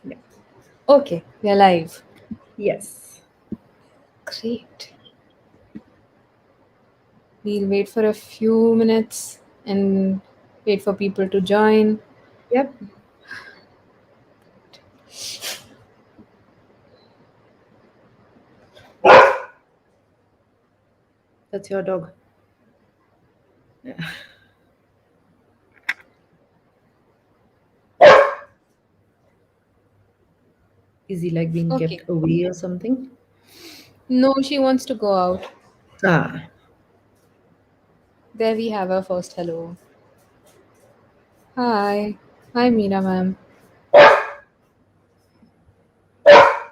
Yeah. Okay, we're live. Yes. Great. We'll wait for a few minutes and wait for people to join. Yep. That's your dog. Yeah. Is he like being Okay. kept away or something? No, she wants to go out. Ah. There we have our first hello. Hi. Hi, Meera ma'am.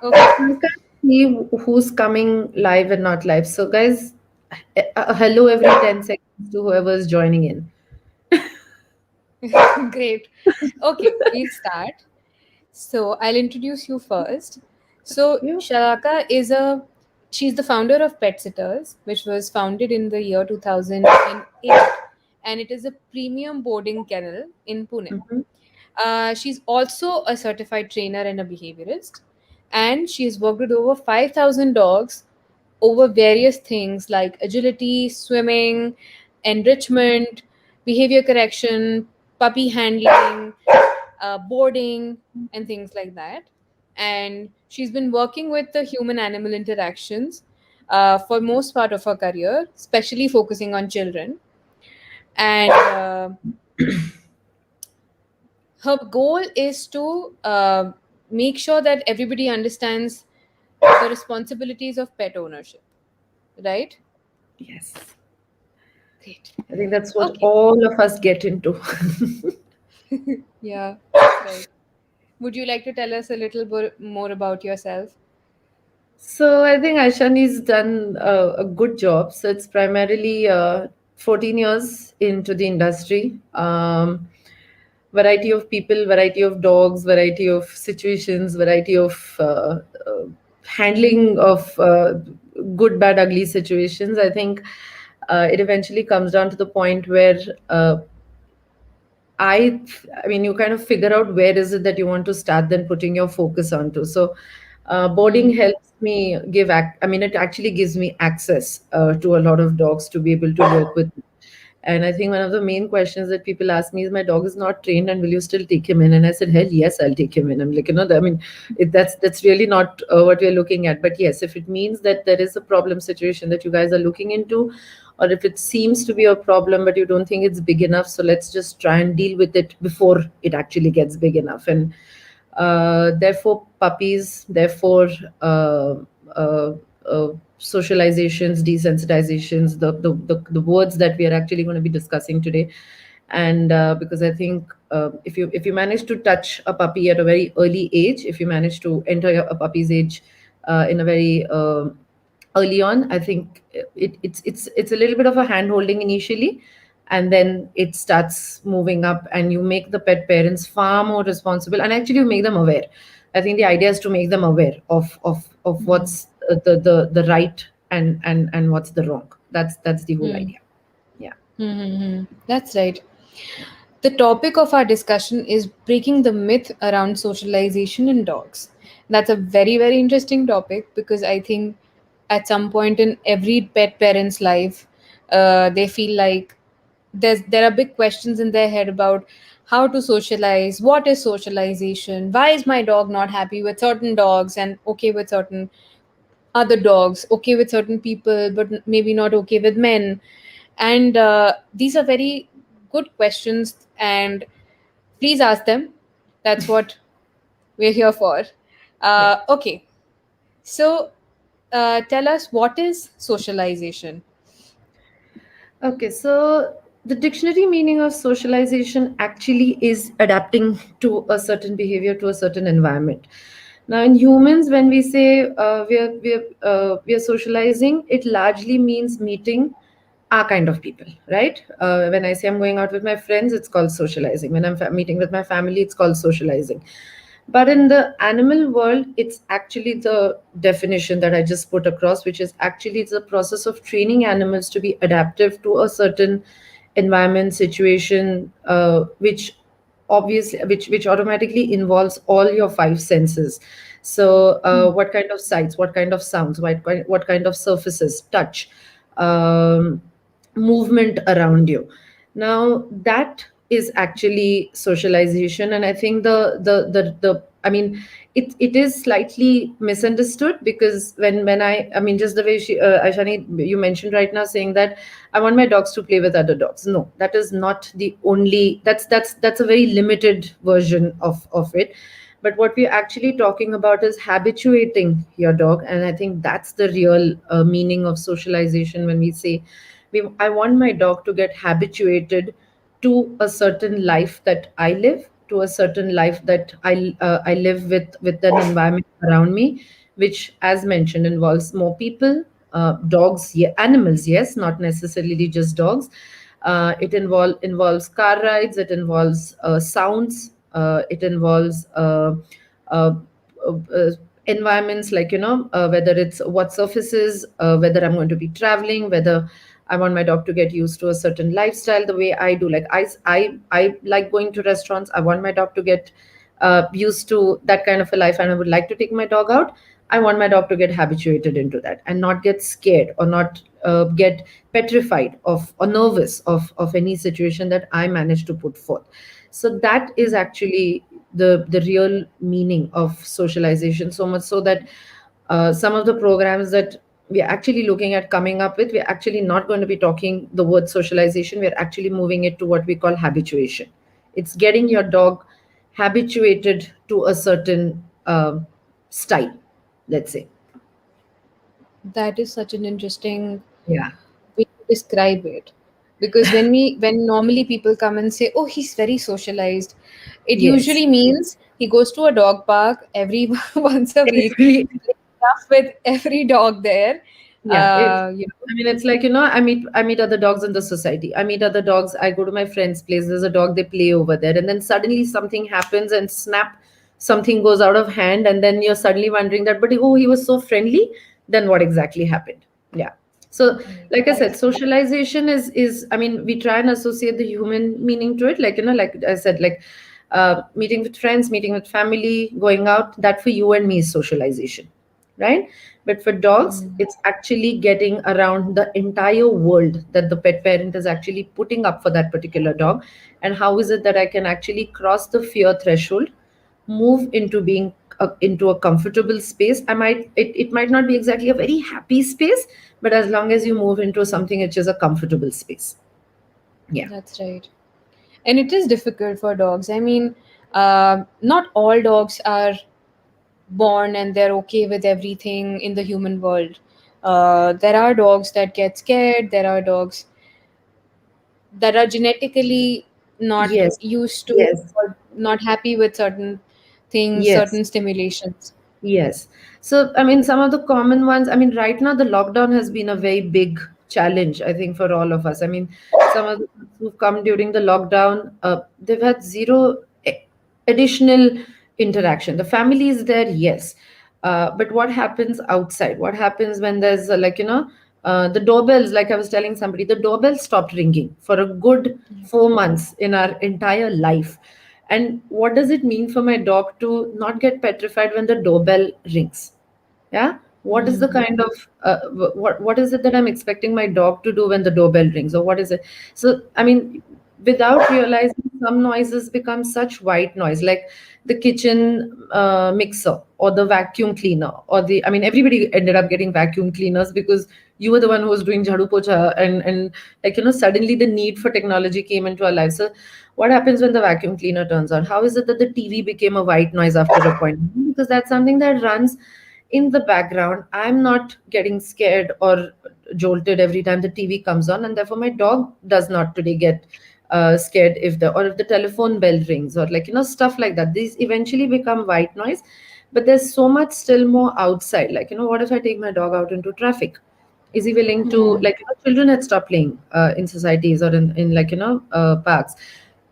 Okay. I can't see who's coming live and not live. So, guys, hello every 10 seconds to whoever is joining in. Great. Okay, we'll start. So I'll introduce you first. So You? she's the founder of PetSitters, which was founded in the year 2008, and it is a premium boarding kennel in Pune. Mm-hmm. She's also a certified trainer and a behaviorist, and she's worked with over 5,000 dogs over various things like agility, swimming, enrichment, behavior correction, puppy handling, boarding, and things like that. And she's been working with the human animal interactions for most part of her career, especially focusing on children. And her goal is to make sure that everybody understands the responsibilities of pet ownership, right? Yes. Great. I think that's what Okay. all of us get into. Yeah, that's right. Would you like to tell us a little bit more about yourself? So I think Aishani's done a good job. So it's primarily 14 years into the industry. Variety of people, variety of dogs, variety of situations, variety of handling of good, bad, ugly situations. I think it eventually comes down to the point where I mean, you kind of figure out where is it that you want to start, then putting your focus onto. So, boarding Hmm. helps me I mean, it actually gives me access to a lot of dogs to be able to work with. And I think one of the main questions that people ask me is, my dog is not trained, and will you still take him in? And I said, hell yes, I'll take him in. I'm like, I mean, that's really not what we're looking at. But yes, if it means that there is a problem situation that you guys are looking into, or if it seems to be a problem but you don't think it's big enough, so let's just try and deal with it before it actually gets big enough. And therefore puppies, therefore uh, uh, uh, socializations, desensitizations, the words that we are actually going to be discussing today. And because I think if you manage to touch a puppy at a very early age, if you manage to enter a puppy's age in a very early on, I think it's a little bit of a hand holding initially, and then it starts moving up, and you make the pet parents far more responsible, and actually you make them aware. I think the idea is to make them aware of what's the right and what's the wrong. That's the whole Hmm. idea. Yeah. Mm-hmm. That's right. The topic of our discussion is breaking the myth around socialization in dogs. That's a very, very interesting topic because I think at some point in every pet parent's life, they feel like there are big questions in their head about how to socialize, what is socialization, why is my dog not happy with certain dogs and okay with certain other dogs, okay with certain people, but maybe not okay with men. And these are very good questions, and please ask them. That's what we're here for. Yeah. Okay, so tell us, what is socialization? Okay, so the dictionary meaning of socialization actually is adapting to a certain behavior, to a certain environment. Now, in humans, when we say we are socializing, it largely means meeting our kind of people, right? When I say I'm going out with my friends, it's called socializing. When I'm meeting with my family, it's called socializing. But in the animal world, it's actually the definition that I just put across, which is actually it's a process of training animals to be adaptive to a certain environment, situation, which obviously, which automatically involves all your five senses. So what kind of sights, what kind of sounds, what kind of surfaces, touch, um, movement around you. Now that is actually socialization, and I think the I mean, it is slightly misunderstood, because when I mean, just the way Aishani, you mentioned right now, saying that I want my dogs to play with other dogs. No, that is not the only. That's a very limited version of it. But what we're actually talking about is habituating your dog, and I think that's the real meaning of socialization. When we say, I want my dog to get habituated to a certain life that I live, to a certain life that I live with an environment around me, which, as mentioned, involves more people, dogs, yeah, animals, yes, not necessarily just dogs. It involves car rides. It involves sounds. It involves uh, uh, environments, like, whether it's what surfaces, whether I'm going to be traveling, whether I want my dog to get used to a certain lifestyle the way I do. Like I like going to restaurants. I want my dog to get used to that kind of a life, and I would like to take my dog out. I want my dog to get habituated into that and not get scared, or not get petrified of or nervous of any situation that I manage to put forth. So that is actually the real meaning of socialization. So much so that some of the programs that we're actually looking at coming up with, we're actually not going to be talking the word socialization. We're actually moving it to what we call habituation. It's getting your dog habituated to a certain style, let's say. That is such an interesting Yeah. way to describe it. Because when normally people come and say, "Oh, he's very socialized," it Yes. usually means he goes to a dog park every once a week, Every plays stuff with every dog there. Yeah, You I mean, it's like, I meet other dogs in the society. I meet other dogs. I go to my friend's place. There's a dog, they play over there, and then suddenly something happens, and snap, something goes out of hand, and then you're suddenly wondering that, but oh, he was so friendly. Then what exactly happened? Yeah. So, know, like I said, that's socialization is. I mean, we try and associate the human meaning to it. Like, like I said, like meeting with friends, meeting with family, going out. That for you and me is socialization, right? But for dogs, it's actually getting around the entire world that the pet parent is actually putting up for that particular dog. And how is it that I can actually cross the fear threshold, move into being into a comfortable space? It might not be exactly a very happy space, but as long as you move into something which is a comfortable space. Yeah. that's right. And it is difficult for dogs. I mean, not all dogs are born and they're okay with everything in the human world. There are dogs that get scared. There are dogs that are genetically not Yes. used to Yes. or not happy with certain things, Yes. certain stimulations. Yes. So, I mean, some of the common ones, I mean, right now the lockdown has been a very big challenge, I think, for all of us. I mean, some of the ones who've come during the lockdown, they've had zero additional interaction. The family is there, yes. But what happens outside? What happens when there's the doorbells, like I was telling somebody, the doorbell stopped ringing for a good 4 months in our entire life. And what does it mean for my dog to not get petrified when the doorbell rings? Yeah. What is the Mm. kind of what is it that I'm expecting my dog to do when the doorbell rings, or what is it? So, I mean, without realizing, some noises become such white noise, like the kitchen mixer, or the vacuum cleaner, or the, I mean, everybody ended up getting vacuum cleaners because you were the one who was doing jhadu pocha, and like, suddenly the need for technology came into our lives. So what happens when the vacuum cleaner turns on? How is it that the TV became a white noise after a point? Because that's something that runs in the background. I'm not getting scared or jolted every time the TV comes on, and therefore my dog does not today get scared if the telephone bell rings, or like, stuff like that. These eventually become white noise, but there's so much still more outside. Like, what if I take my dog out into traffic? Is he willing to, Mm. like, children had stopped playing in societies, or in like, parks.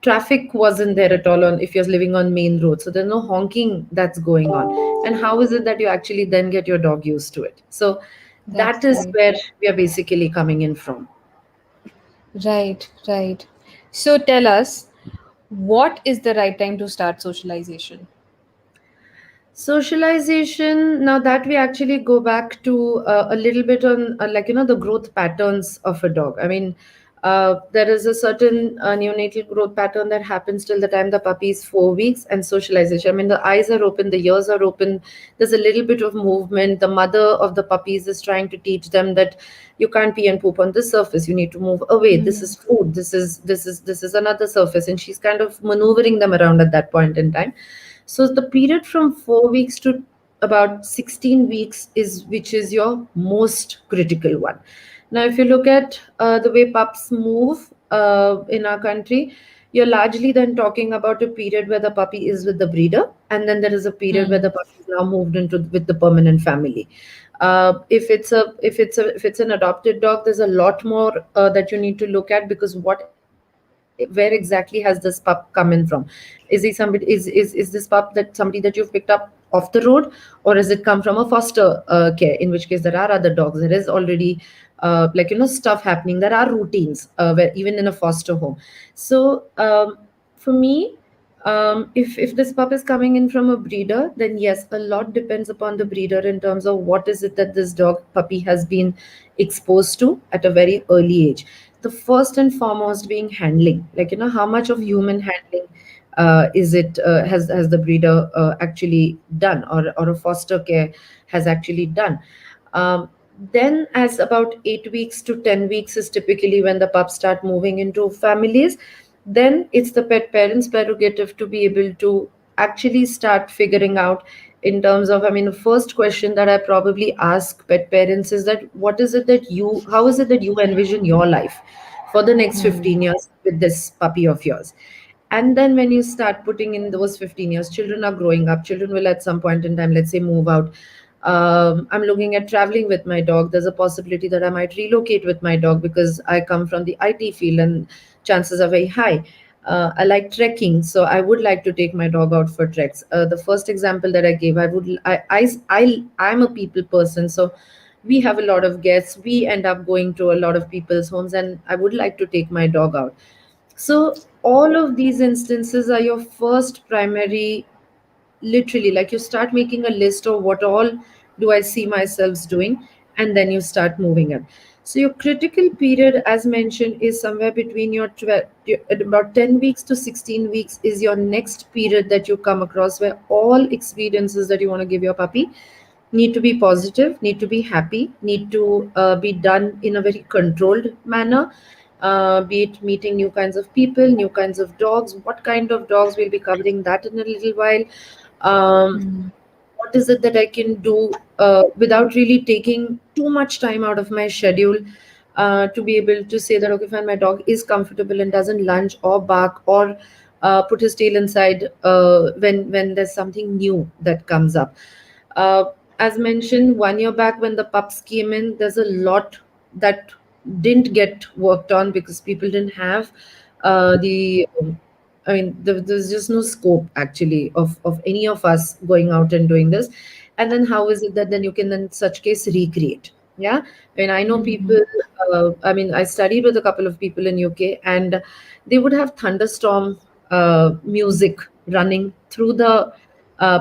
Traffic wasn't there at all on if you're living on main road, so there's no honking that's going on. And how is it that you actually then get your dog used to it? So that That's is right. where we are basically coming in from. Right, right. So tell us, What is the right time to start socialization? Socialization, now that we actually go back to a little bit on the growth patterns of a dog. I mean, there is a certain neonatal growth pattern that happens till the time the puppy is 4 weeks, and socialization. I mean, the eyes are open, the ears are open, there's a little bit of movement. The mother of the puppies is trying to teach them that you can't pee and poop on this surface, you need to move away. This Hmm. is food, this is another surface, and she's kind of maneuvering them around at that point in time. So the period from 4 weeks to about 16 weeks is which is your most critical one. Now, if you look at the way pups move in our country, you're largely then talking about a period where the puppy is with the breeder, and then there is a period where Hmm. the puppy is now moved into with the permanent family. If it's an adopted dog, there's a lot more that you need to look at, because where exactly has this pup come in from? Is this pup that somebody that you've picked up off the road, or has it come from a foster care? In which case, there are other dogs. There is already stuff happening. There are routines where even in a foster home. So for me, if this pup is coming in from a breeder, then yes, a lot depends upon the breeder in terms of what is it that this dog puppy has been exposed to at a very early age. The first and foremost being handling, how much of human handling is it has the breeder actually done, or a foster care has actually done. um, then, as about 8 weeks to 10 weeks is typically when the pups start moving into families. Then it's the pet parents' prerogative to be able to actually start figuring out, in terms of, I mean, the first question that I probably ask pet parents is that how is it that you envision your life for the next Hmm. 15 years with this puppy of yours? And then when you start putting in those 15 years, children are growing up, children will at some point in time, let's say, move out. I'm looking at traveling with my dog. There's a possibility that I might relocate with my dog because I come from the IT field, and chances are very high. I like trekking, so I would like to take my dog out for treks. The first example that I gave, I'm a people person, so we have a lot of guests. We end up going to a lot of people's homes, and I would like to take my dog out. So all of these instances are your first primary, literally, like, you start making a list of what all do I see myself doing, and then you start moving it. So your critical period, as mentioned, is somewhere between at about 10 weeks to 16 weeks is your next period that you come across, where all experiences that you want to give your puppy need to be positive, need to be happy, need to be done in a very controlled manner. Be it meeting new kinds of people, new kinds of dogs. What kind of dogs, we'll be covering that in a little while. um, Hmm. what is it that I can do without really taking too much time out of my schedule, to be able to say that, okay, fine, my dog is comfortable and doesn't lunge or bark or put his tail inside when there's something new that comes up. Uh, as mentioned, 1 year back when the pups came in, there's a lot that didn't get worked on because people didn't have the I mean, there's just no scope actually of any of us going out and doing this. And then how is it that then you can, in such case, recreate? Yeah. I mean, I know Hmm. people, I mean, I studied with a couple of people in UK, and they would have thunderstorm music running through the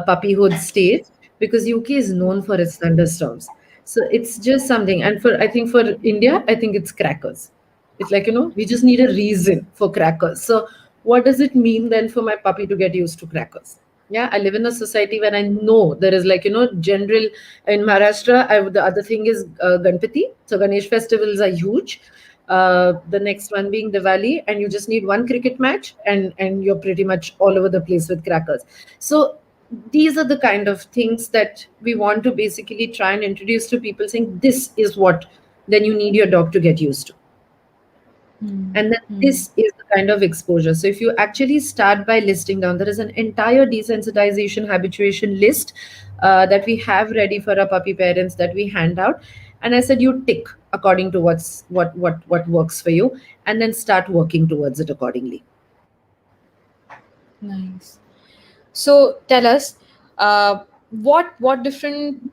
puppyhood stage, because UK is known for its thunderstorms. So it's just something. And for, I think for India, I think it's crackers. It's like, we just need a reason for crackers. So what does it mean then for my puppy to get used to crackers? Yeah, I live in a society where I know there is, general, in Maharashtra. The other thing is Ganpati. So Ganesh festivals are huge. The next one being Diwali, and you just need one cricket match, and you're pretty much all over the place with crackers. So these are the kind of things that we want to basically try and introduce to people, saying this is what then you need your dog to get used to. Hmm. And then Hmm. this is the kind of exposure. So if you actually start by listing down, there is an entire desensitization habituation list that we have ready for our puppy parents that we hand out. And I said you tick according to what works for you, and then start working towards it accordingly. Nice. So tell us, what different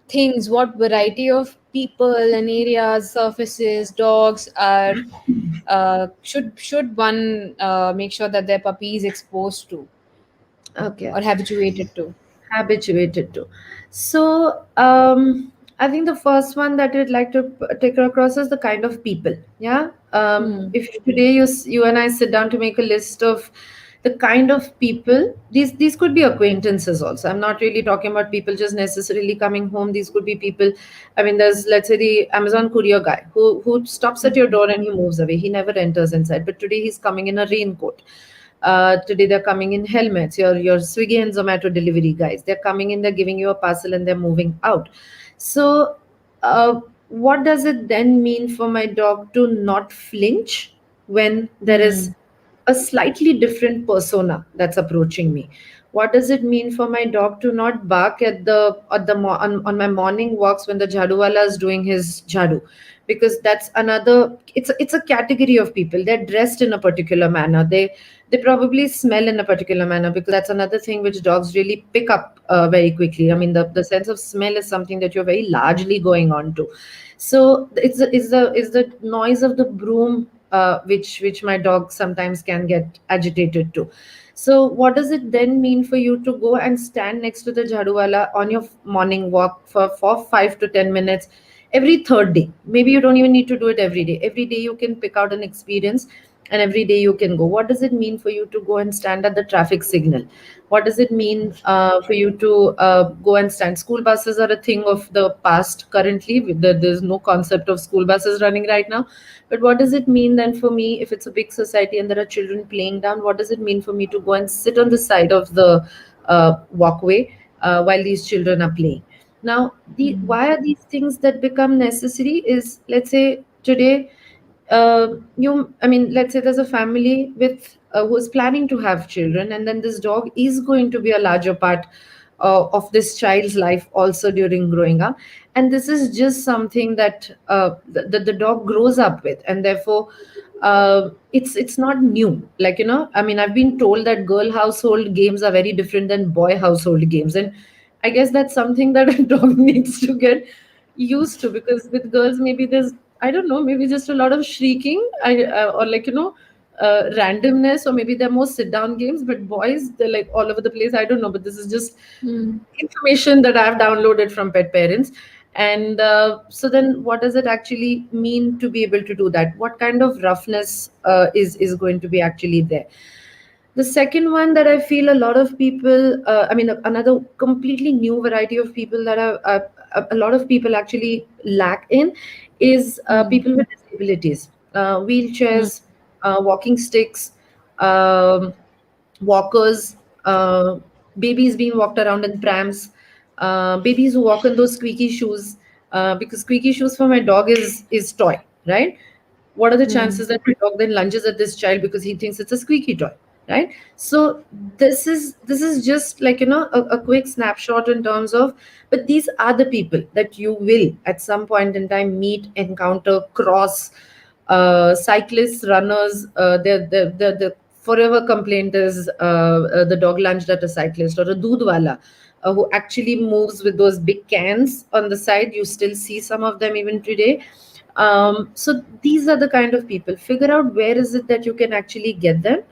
things, what variety of people and areas, surfaces, dogs are should one make sure that their puppy is exposed to Okay. or habituated to? Habituated to. So, I think the first one that I'd like to take across is the kind of people. Yeah. Hmm. If today you and I sit down to make a list of the kind of people, these could be acquaintances also. I'm not really talking about people just necessarily coming home. These could be people. I mean, there's, let's say, the Amazon courier guy who stops at your door and he moves away. He never enters inside. But today he's coming in a raincoat. Today they're coming in helmets. Your Swiggy and Zomato delivery guys. They're coming in. They're giving you a parcel and they're moving out. So, what does it then mean for my dog to not flinch when there is Hmm. a slightly different persona that's approaching me? What does it mean for my dog to not bark on my morning walks when the jhaduwala is doing his jhadu? Because that's another, it's a category of people. They're dressed in a particular manner. They probably smell in a particular manner, because that's another thing which dogs really pick up very quickly. I mean, the sense of smell is something that you're very largely going on to. So it's the noise of the broom, which my dog sometimes can get agitated to. So what does it then mean for you to go and stand next to the jhaduwala on your morning walk for 5 to 10 minutes every third day? Maybe you don't even need to do it every day. Every day you can pick out an experience, and every day you can go. What does it mean for you to go and stand at the traffic signal? What does it mean for you to go and stand? School buses are a thing of the past currently. There's no concept of school buses running right now. But what does it mean then for me, if it's a big society and there are children playing down? What does it mean for me to go and sit on the side of the walkway while these children are playing? Now, Hmm. why are these things that become necessary is, let's say today, I mean, let's say there's a family with who's planning to have children, and then this dog is going to be a larger part of this child's life also during growing up. And this is just something that the dog grows up with, and therefore it's not new. Like, I mean, I've been told that girl household games are very different than boy household games, and I guess that's something that a dog needs to get used to, because with girls maybe there's, I don't know, maybe just a lot of shrieking, or like, randomness, or maybe they're more sit down games. But boys, they're like all over the place. I don't know, but this is just Hmm. information that I've downloaded from pet parents. And so then, what does it actually mean to be able to do that? What kind of roughness is going to be actually there? The second one that I feel a lot of people, I mean, another completely new variety of people that a lot of people actually lack in is Hmm. people with disabilities, Hmm. wheelchairs, walking sticks, um, walkers, babies being walked around in prams, babies who walk in those squeaky shoes, because squeaky shoes for my dog is toy, right? What are the Hmm. chances that my dog then lunges at this child because he thinks it's a squeaky toy, right? So this is just like, a quick snapshot in terms of, but these are the people that you will at some point in time meet, encounter, cross. Cyclists, runners, the forever complaint is the dog lunged at a cyclist, or a doodh who actually moves with those big cans on the side. You still see some of them even today. So these are the kind of people. Figure out where is it that you can actually get them,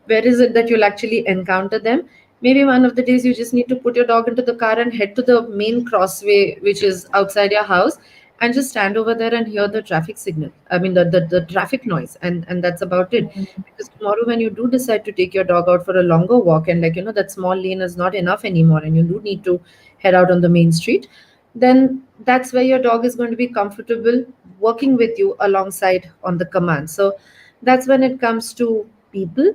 where is it that you'll actually encounter them. Maybe one of the days you just need to put your dog into the car and head to the main crossway, which is outside your house, and just stand over there and hear the traffic signal. I mean, the traffic noise, and that's about it. Because tomorrow, when you do decide to take your dog out for a longer walk, and like, that small lane is not enough anymore, and you do need to head out on the main street, then that's where your dog is going to be comfortable working with you alongside on the command. So that's when it comes to people.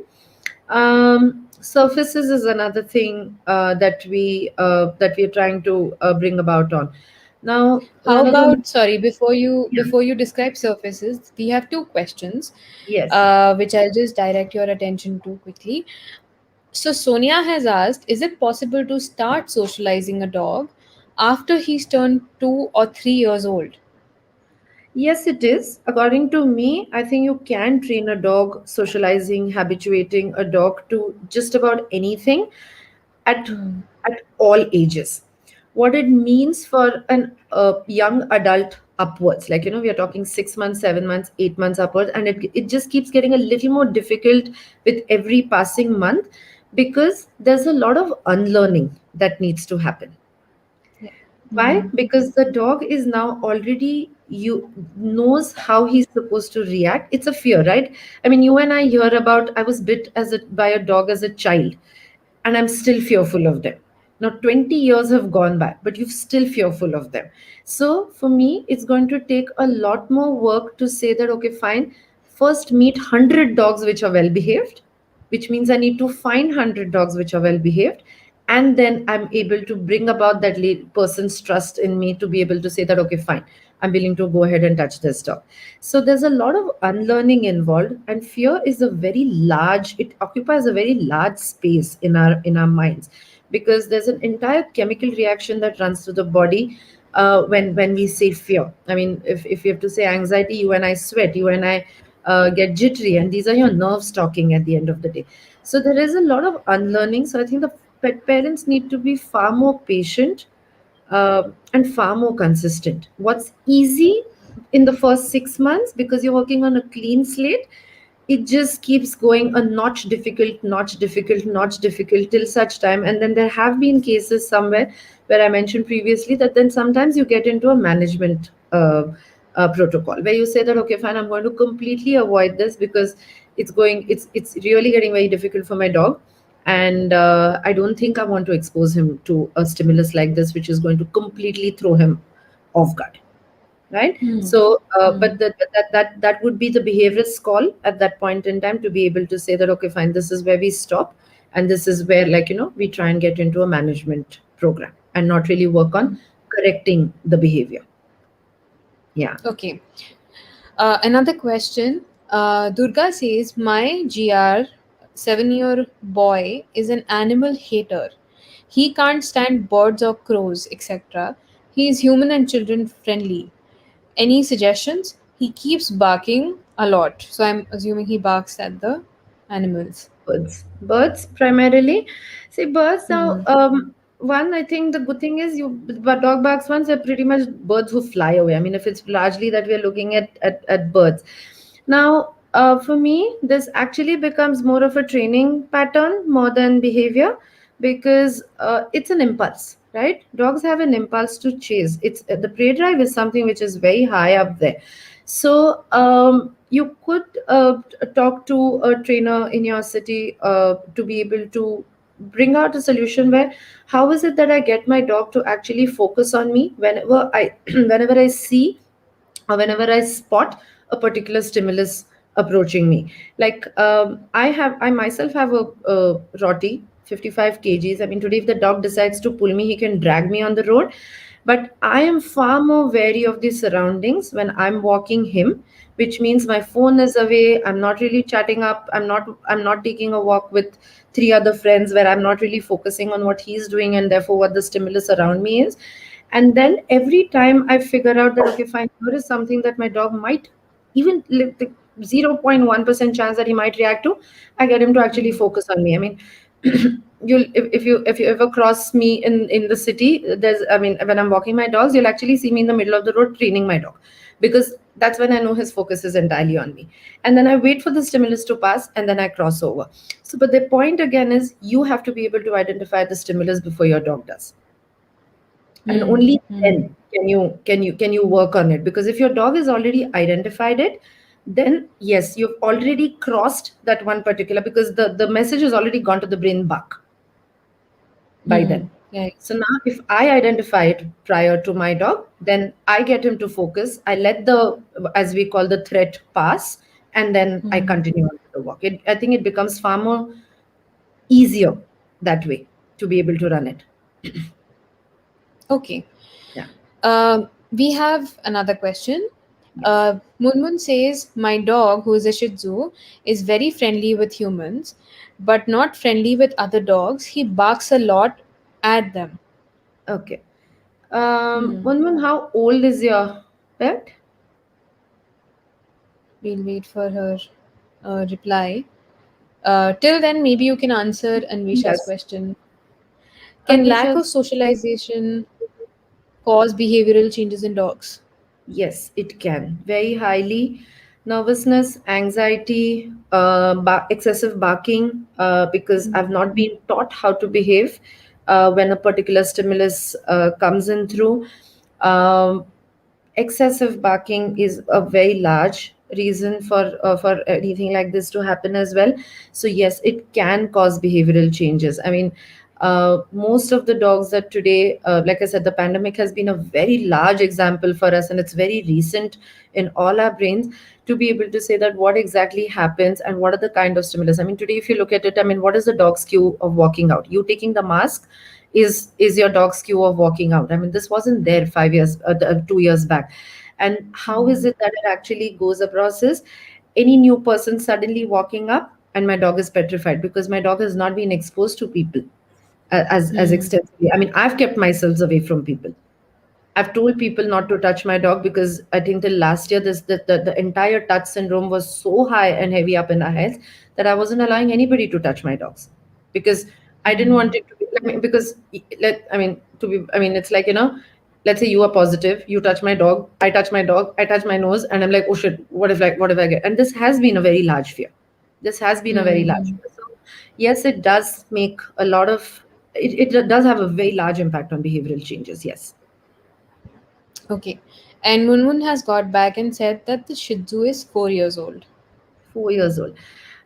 Surfaces is another thing that we are trying to bring about on. Now, How one of the, about, sorry, yeah, before you describe surfaces, we have two questions, yes. which I'll just direct your attention to quickly. So Sonia has asked, is it possible to start socializing a dog after he's turned 2 or 3 years old? Yes, it is. According to me, I think you can train a dog, socializing, habituating a dog to just about anything at Hmm. at all ages. What it means for an young adult upwards, like, we are talking 6 months, 7 months, 8 months upwards, and it just keeps getting a little more difficult with every passing month, because there's a lot of unlearning that needs to happen. Yeah. Why? Mm. Because the dog is now already, you knows how he's supposed to react. It's a fear, right? I mean, you and I hear about, I was bit by a dog as a child, and I'm still fearful of them. Now 20 years have gone by, but you're still fearful of them. So for me, it's going to take a lot more work to say that, okay, fine, first meet 100 dogs which are well behaved, which means I need to find 100 dogs which are well behaved. And then I'm able to bring about that person's trust in me to be able to say that, okay, fine, I'm willing to go ahead and touch this dog. So there's a lot of unlearning involved, and fear is a very large, it occupies a very large space in our minds, because there's an entire chemical reaction that runs through the body when we say fear. I mean, if you have to say anxiety, you and I sweat, you and I get jittery, and these are your nerves talking at the end of the day. So there is a lot of unlearning. So I think the pet parents need to be far more patient, and far more consistent. What's easy in the first 6 months, because you're working on a clean slate, it just keeps going a notch difficult, notch difficult, notch difficult, till such time. And then there have been cases somewhere where I mentioned previously that then sometimes you get into a management protocol, where you say that, okay, fine, I'm going to completely avoid this, because it's really getting very difficult for my dog, and I don't think I want to expose him to a stimulus like this, which is going to completely throw him off guard, right? Mm. So Mm. but that would be the behaviorist call at that point in time, to be able to say that, okay, fine, this is where we stop, and this is where, like, we try and get into a management program and not really work on correcting the behavior. Yeah. Okay. Another question. Durga says, my GR 7-year boy is an animal hater. He can't stand birds or crows, etc. He is human and children friendly. Any suggestions? He keeps barking a lot. So I'm assuming he barks at the animals. Birds primarily. See, birds now. Hmm. One, I think the good thing is, but dog barks ones are pretty much birds who fly away. I mean, if it's largely that we are looking at birds. Now, for me, this actually becomes more of a training pattern more than behavior, because it's an impulse, right? Dogs have an impulse to chase. It's the prey drive is something which is very high up there. So you could talk to a trainer in your city to be able to bring out a solution where, how is it that I get my dog to actually focus on me whenever I whenever I see, or whenever I spot a particular stimulus approaching me. Like, I myself have a Rottie, 55 kgs. I mean, today if the dog decides to pull me, he can drag me on the road. But I am far more wary of the surroundings when I'm walking him, which means my phone is away. I'm not really chatting up. I'm not taking a walk with three other friends, where I'm not really focusing on what he's doing, and therefore what the stimulus around me is. And then every time I figure out that, okay, fine, here is something that my dog might, even the 0.1% chance that he might react to, I get him to actually focus on me. I mean, you'll if you ever cross me in the city, there's, I mean, when I'm walking my dogs, you'll actually see me in the middle of the road training my dog, because that's when I know his focus is entirely on me. And then I wait for the stimulus to pass, and then I cross over. So, but the point again is, you have to be able to identify the stimulus before your dog does, and Hmm. only Hmm. then can you work on it. Because if your dog has already identified it, then yes, you've already crossed that one particular, because the message has already gone to the brain buck by Hmm. then. Right. So now if I identify it prior to my dog, then I get him to focus, I let the, as we call, the threat pass, and then I Hmm. continue on with the walk. I think it becomes far more easier that way to be able to run it. Okay. Yeah. We have another question. Yes. Munmun says, my dog, who is a Shih Tzu, is very friendly with humans, but not friendly with other dogs. He barks a lot at them. Okay. Hmm. Munmun, how old is your pet? We'll wait for her reply. Till then, maybe you can answer Anvisha's Yes. question. Can lack Anvisha, of socialization cause behavioral changes in dogs? Yes, it can. Very highly. Nervousness, anxiety, excessive barking, because I've not been taught how to behave when a particular stimulus comes in through. Um, Excessive barking is a very large reason for anything like this to happen as well. So yes, it can cause behavioral changes. I mean, most of the dogs that today, like I said, the pandemic has been a very large example for us, and it's very recent in all our brains to be able to say that what exactly happens and what are the kind of stimulus. I mean, today, if you look at it, I mean, what is the dog's cue of walking out? You taking the mask is your dog's cue of walking out. I mean, this wasn't there 5 years, 2 years back. And how is it that it actually goes a process? Any new person suddenly walking up, and my dog is petrified because my dog has not been exposed to people as Mm. extensively. I mean, I've kept myself away from people. I've told people not to touch my dog because I think till last year the entire touch syndrome was so high and heavy up in our heads that I wasn't allowing anybody to touch my dogs because I didn't want it to be like because I mean to be I mean it's like let's say you are positive, you touch my dog, I touch my nose, and I'm like, oh shit, what if I get? And this has been a very large fear. This has been a very large Mm-hmm. fear. So yes, it does make a lot of it does have a very large impact on behavioral changes. Yes. Okay. And Munmun has got back and said that the Shih Tzu is 4 years old. 4 years old.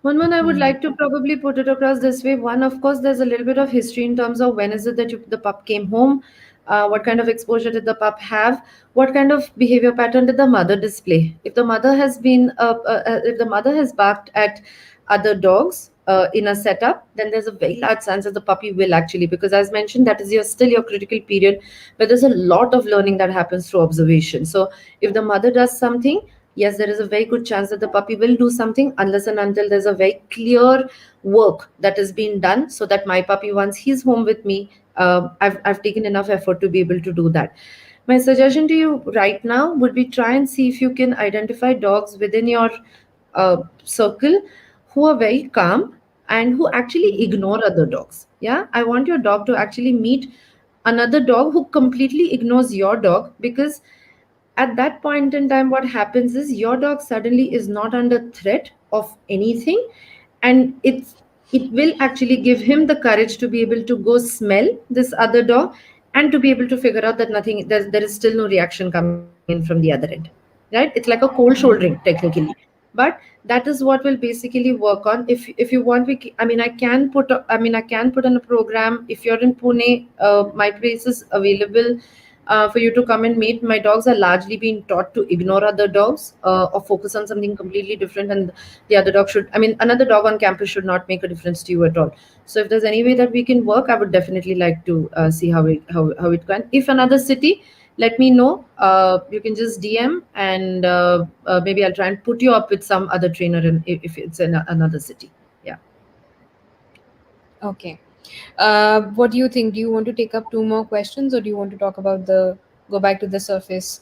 One, I would Hmm. like to probably put it across this way. One, of course, there's a little bit of history in terms of when is it that the pup came home, what kind of exposure did the pup have, what kind of behavior pattern did the mother display. If the mother has barked at other dogs in a setup, then there's a very large chance that the puppy will actually, because as mentioned, that is still your critical period, but there's a lot of learning that happens through observation. So if the mother does something, yes, there is a very good chance that the puppy will do something unless and until there's a very clear work that is being done so that my puppy, once he's home with me, I've taken enough effort to be able to do that. My suggestion to you right now would be try and see if you can identify dogs within your circle who are very calm and who actually ignore other dogs. Yeah, I want your dog to actually meet another dog who completely ignores your dog, because at that point in time what happens is your dog suddenly is not under threat of anything, and it will actually give him the courage to be able to go smell this other dog and to be able to figure out that there is still no reaction coming in from the other end, right? It's like a cold shouldering technically, but that is what will basically work on. If you want, I mean, I can put on a program. If you're in Pune, my place is available for you to come and meet. My dogs are largely being taught to ignore other dogs or focus on something completely different. And the other dog should, I mean, another dog on campus should not make a difference to you at all. So if there's any way that we can work, I would definitely like to see how it can. If another city, let me know. You can just DM, and maybe I'll try and put you up with some other trainer if it's in another city. Yeah. Okay. What do you think? Do you want to take up two more questions, or do you want to talk about go back to the surface?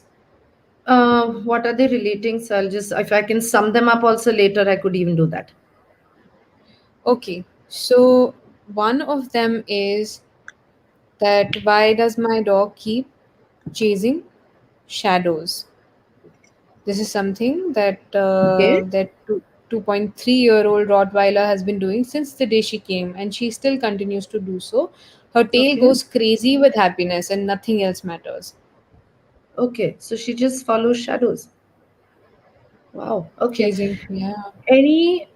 What are they relating? So I'll just, if I can sum them up also later, I could even do that. Okay. So one of them is that why does my dog keep chasing shadows? This is something that Okay. 2.3-year-old Rottweiler has been doing since the day she came, and she still continues to do so. Her tail Okay. goes crazy with happiness, and nothing else matters. Okay. So she just follows shadows. Wow. Okay. Chasing, yeah. Any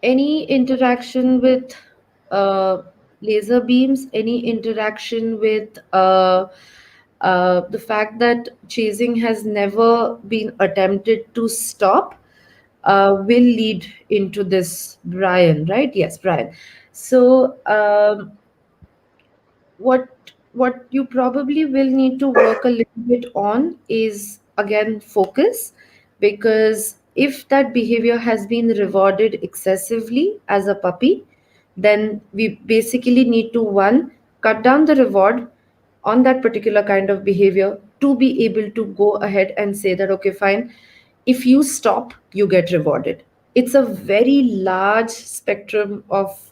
any interaction with uh, laser beams, any interaction with the fact that chasing has never been attempted to stop will lead into this, Brian, right? Yes, Brian. So what you probably will need to work a little bit on is again focus, because if that behavior has been rewarded excessively as a puppy, then we basically need to, one, cut down the reward on that particular kind of behavior to be able to go ahead and say that, okay, fine, if you stop, you get rewarded. It's a very large spectrum of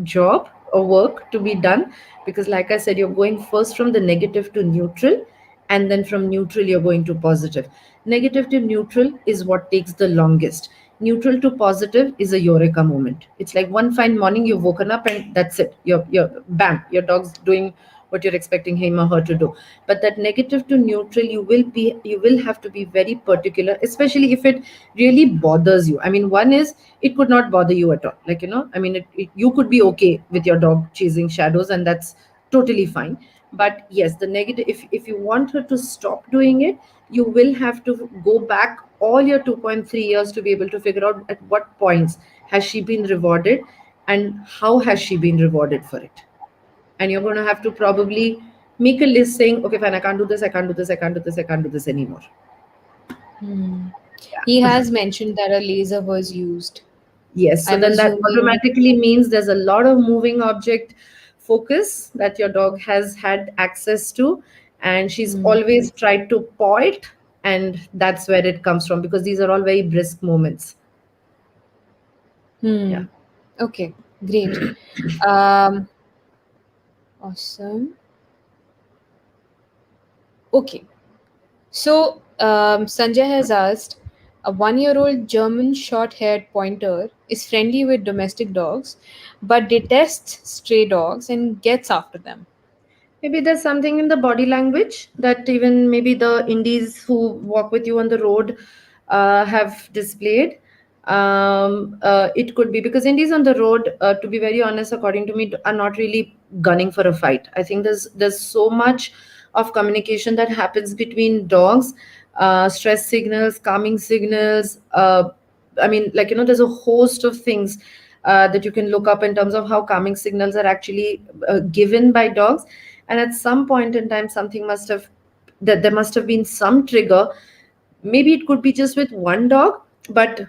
job or work to be done, because like I said, you're going first from the negative to neutral, and then from neutral you're going to positive. Negative to neutral is what takes the longest. Neutral to positive is a eureka moment. It's like one fine morning you've woken up and that's it. You're bam, your dog's doing what you're expecting him or her to do. But that negative to neutral, you will have to be very particular, especially if it really bothers you. I mean, one is it could not bother you at all. Like, I mean, you could be okay with your dog chasing shadows, and that's totally fine. But yes, the negative, if you want her to stop doing it, you will have to go back all your 2.3 years to be able to figure out at what points has she been rewarded and how has she been rewarded for it. And you're going to have to probably make a list saying, okay, fine, I can't do this, I can't do this, I can't do this, I can't do this anymore. Hmm. He has mentioned that a laser was used. Yes, so I'm then that assuming. automatically means there's a lot of moving object focus that your dog has had access to, and she's Hmm. always tried to paw it, and that's where it comes from because these are all very brisk moments. Yeah. Hmm. Okay, great. Um, awesome. Okay, so Sanjay has asked, a 1 year old German short haired pointer is friendly with domestic dogs but detests stray dogs and gets after them. Maybe there's something in the body language that even maybe the indies who walk with you on the road have displayed. It could be because indies on the road, to be very honest, according to me, are not really gunning for a fight. I think there's so much of communication that happens between dogs, stress signals, calming signals. I mean, like, there's a host of things that you can look up in terms of how calming signals are actually given by dogs. And at some point in time, something must have that there must have been some trigger. Maybe it could be just with one dog, but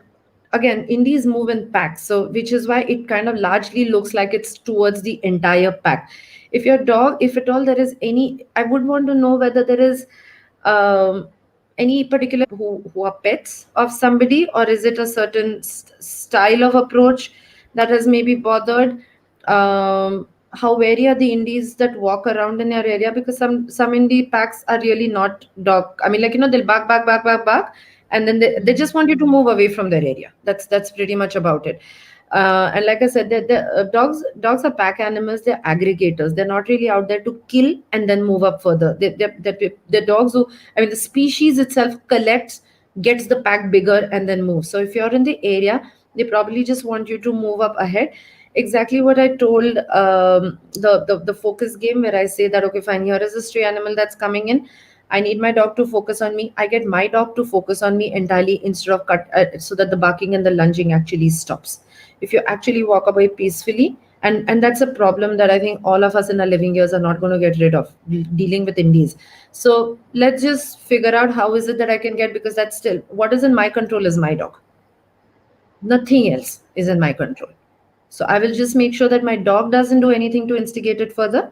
again, indies move in packs, so which is why it kind of largely looks like it's towards the entire pack. If your dog, if at all there is any, I would want to know whether there is um, any particular who are pets of somebody, or is it a certain style of approach that has maybe bothered. How wary are the indies that walk around in your area? Because some indie packs are really not dog. I mean, like, they'll bark, bark, bark, bark, bark, and then they Hmm. just want you to move away from their area. That's pretty much about it. And like I said, dogs are pack animals. They're aggregators. They're not really out there to kill and then move up further. They're dogs who, I mean, the species itself collects, gets the pack bigger, and then moves. So if you're in the area, they probably just want you to move up ahead. Exactly what I told the focus game, where I say that, okay, fine, here is a stray animal that's coming in. I need my dog to focus on me. I get my dog to focus on me entirely instead of cut, so that the barking and the lunging actually stops. If you actually walk away peacefully, and that's a problem that I think all of us in our living years are not going to get rid of, dealing with indies. So let's just figure out how is it that I can get, because that's still what is in my control is my dog. Nothing else is in my control. So I will just make sure that my dog doesn't do anything to instigate it further.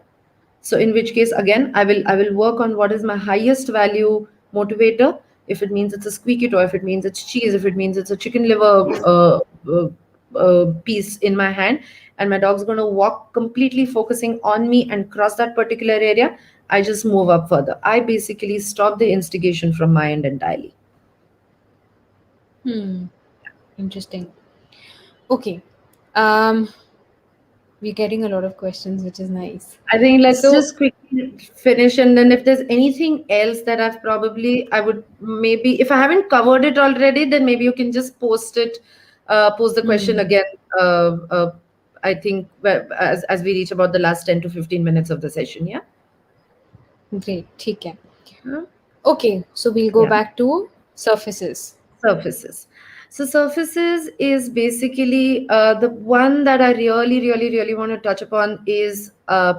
So in which case, again, I will work on what is my highest value motivator. If it means it's a squeaky toy, if it means it's cheese, if it means it's a chicken liver piece in my hand, and my dog's going to walk completely focusing on me and cross that particular area, I just move up further. I basically stop the instigation from my end entirely. Hmm. Interesting. Okay. Um, we're getting a lot of questions, which is nice. I think let's So, just quickly finish, and then if there's anything else that I would maybe, if I haven't covered it already, then maybe you can just post it, post the question hmm, again. I think as we reach about the last 10 to 15 minutes of the session. Yeah. great. ठीक है. Huh? Okay, so we'll go Yeah. back to surfaces. Surfaces. So surfaces is basically the one that I really, really, really want to touch upon is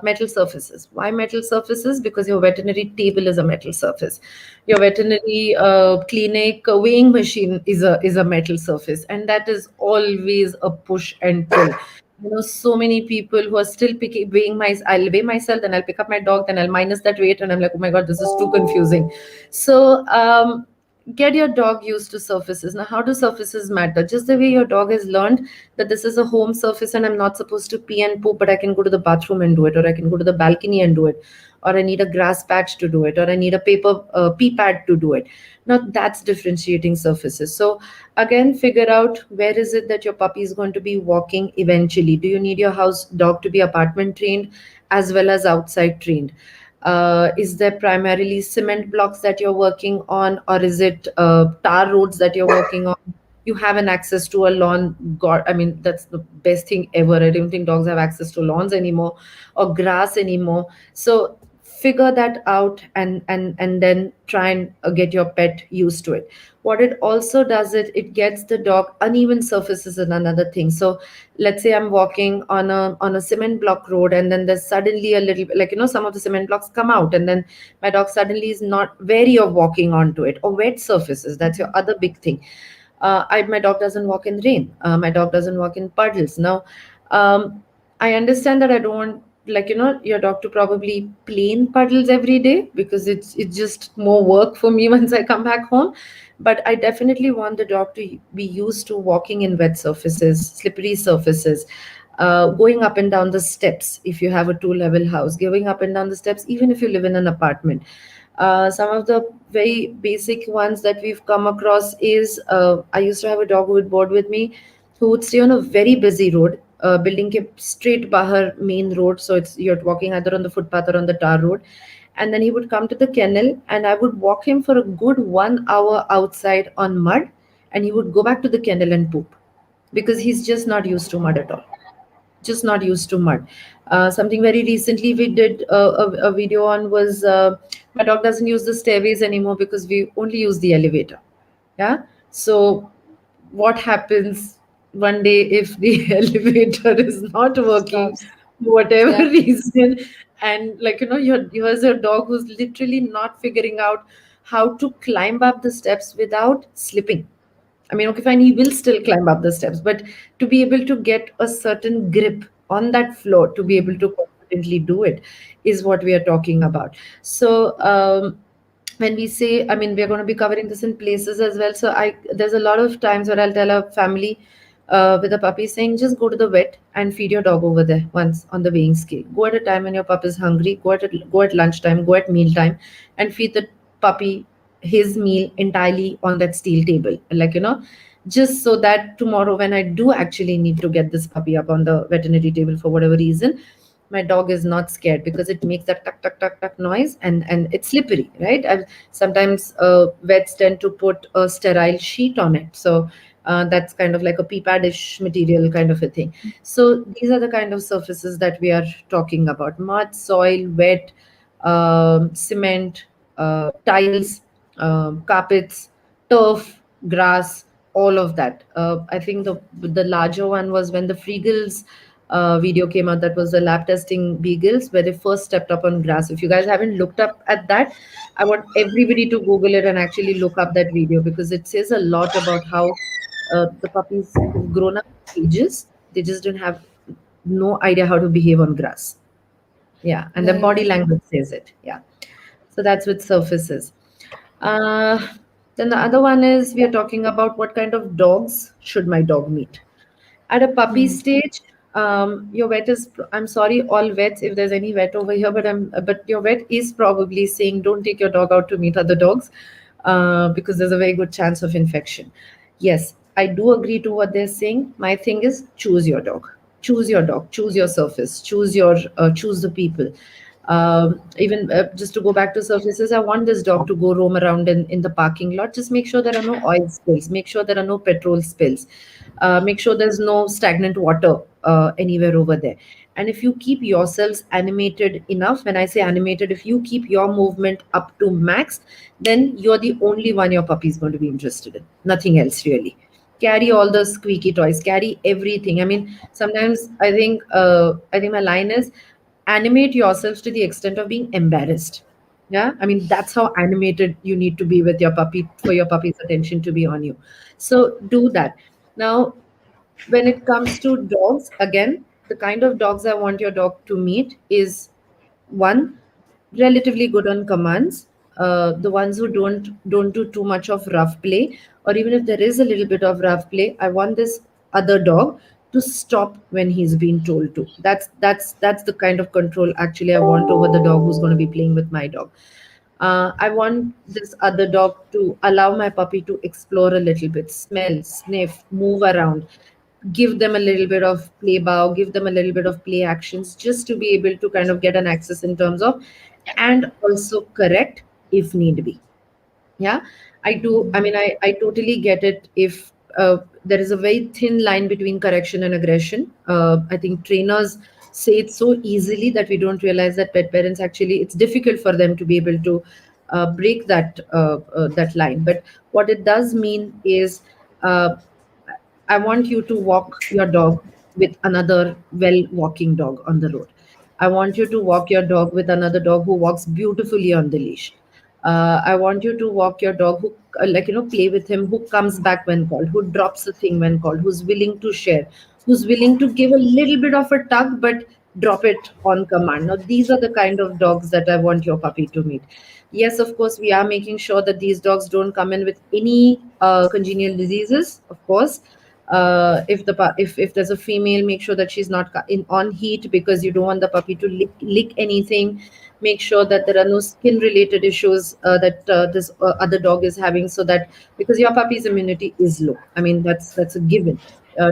metal surfaces. Why metal surfaces? Because your veterinary table is a metal surface. Your veterinary clinic weighing machine is a metal surface, and that is always a push and pull. So many people who are still picking weighing my. I'll weigh myself, then I'll pick up my dog, then I'll minus that weight, and I'm like, oh my god, this is too confusing. So get your dog used to surfaces. Now, how do surfaces matter? Just the way your dog has learned that this is a home surface and I'm not supposed to pee and poop, but I can go to the bathroom and do it, or I can go to the balcony and do it, or I need a grass patch to do it, or I need a paper pee pad to do it. Now, that's differentiating surfaces. So, again, figure out where is it that your puppy is going to be walking eventually. Do you need your house dog to be apartment trained as well as outside trained? Is there primarily cement blocks that you're working on, or is it tar roads that you're working on? You have an access to a lawn. God, I mean, that's the best thing ever. I don't think dogs have access to lawns anymore or grass anymore. So figure that out, and then try and get your pet used to it. What it also does, it gets the dog uneven surfaces and another thing. So let's say I'm walking on a cement block road, and then there's suddenly a little bit, like, some of the cement blocks come out, and then my dog suddenly is not wary of walking onto it. Or wet surfaces, that's your other big thing. My dog doesn't walk in rain. My dog doesn't walk in puddles. Now, um, I understand that I don't want, like, your dog to probably play in puddles every day, because it's just more work for me once I come back home. But I definitely want the dog to be used to walking in wet surfaces, slippery surfaces, going up and down the steps if you have a two-level house, going up and down the steps even if you live in an apartment. Some of the very basic ones that we've come across is, I used to have a dog who would board with me, who would stay on a very busy road. Building ke straight bahar main road, so it's you're walking either on the footpath or on the tar road. And then he would come to the kennel, and I would walk him for a good 1 hour outside on mud, and he would go back to the kennel and poop, because he's just not used to mud at all, just not used to mud. Something very recently we did a video on was, my dog doesn't use the stairways anymore because we only use the elevator. Yeah. So what happens one day if the elevator is not working Stops. for whatever Yeah. reason, and, like, here's a dog who's literally not figuring out how to climb up the steps without slipping. I mean, okay, fine, he will still climb up the steps, but to be able to get a certain grip on that floor, to be able to confidently do it, is what we are talking about. So, when we say, I mean, we're going to be covering this in places as well. So, there's a lot of times where I'll tell a family with a puppy saying, just go to the vet and feed your dog over there once on the weighing scale. Go at a time when your pup is hungry. Go at lunchtime. Go at mealtime, and feed the puppy his meal entirely on that steel table, like, just so that tomorrow when I do actually need to get this puppy up on the veterinary table for whatever reason, my dog is not scared, because it makes that tuck tuck tuck tuck noise, and it's slippery, right? Sometimes vets tend to put a sterile sheet on it, so that's kind of like a pee pad-ish material kind of a thing. So these are the kind of surfaces that we are talking about: mud, soil, wet, cement, tiles, carpets, turf, grass, all of that. I think the larger one was when the Friegels video came out. That was the lab testing beagles, where they first stepped up on grass. If you guys haven't looked up at that, I want everybody to Google it and actually look up that video, because it says a lot about how the puppies who've grown up in cages, they just didn't have no idea how to behave on grass. Yeah, and the Right. body language says it. Yeah. So that's with surfaces. Uh, then the other one is, we are talking about what kind of dogs should my dog meet. At a puppy Hmm. stage, your vet is, I'm sorry, all vets, if there's any vet over here, but your vet is probably saying, don't take your dog out to meet other dogs, because there's a very good chance of infection. Yes, I do agree to what they're saying. My thing is, choose your dog. Choose your dog. Choose your surface. Choose the people. Even just to go back to surfaces, I want this dog to go roam around in the parking lot. Just make sure there are no oil spills. Make sure there are no petrol spills. Make sure there's no stagnant water anywhere over there. And if you keep yourselves animated enough, when I say animated, if you keep your movement up to max, then you're the only one your puppy is going to be interested in. Nothing else really. Carry all the squeaky toys. Carry everything. I mean, sometimes I think my line is, animate yourselves to the extent of being embarrassed. Yeah, I mean, that's how animated you need to be with your puppy for your puppy's attention to be on you. So do that. Now, when it comes to dogs, again, the kind of dogs I want your dog to meet is, one, relatively good on commands. the ones who don't do too much of rough play, or even if there is a little bit of rough play, I want this other dog to stop when he's been told to. That's the kind of control actually I want over the dog who's going to be playing with my dog. I want this other dog to allow my puppy to explore a little bit, smell, sniff, move around, give them a little bit of play bow, give them a little bit of play actions, just to be able to kind of get an access in terms of, and also correct if need be. Yeah, I do. I mean, I totally get it. If there is a very thin line between correction and aggression, I think trainers say it so easily that we don't realize that pet parents actually, it's difficult for them to be able to break that line. But what it does mean is, uh, I want you to walk your dog with another well walking dog on the road. I want you to walk your dog with another dog who walks beautifully on the leash. I want you to walk your dog who, play with him, who comes back when called, who drops a thing when called, who's willing to share, who's willing to give a little bit of a tug, but drop it on command. Now, these are the kind of dogs that I want your puppy to meet. Yes, of course, we are making sure that these dogs don't come in with any congenial diseases, of course. If there's a female, make sure that she's not in on heat, because you don't want the puppy to lick anything. Make sure that there are no skin related issues that this other dog is having, so that, because your puppy's immunity is low, I mean, that's a given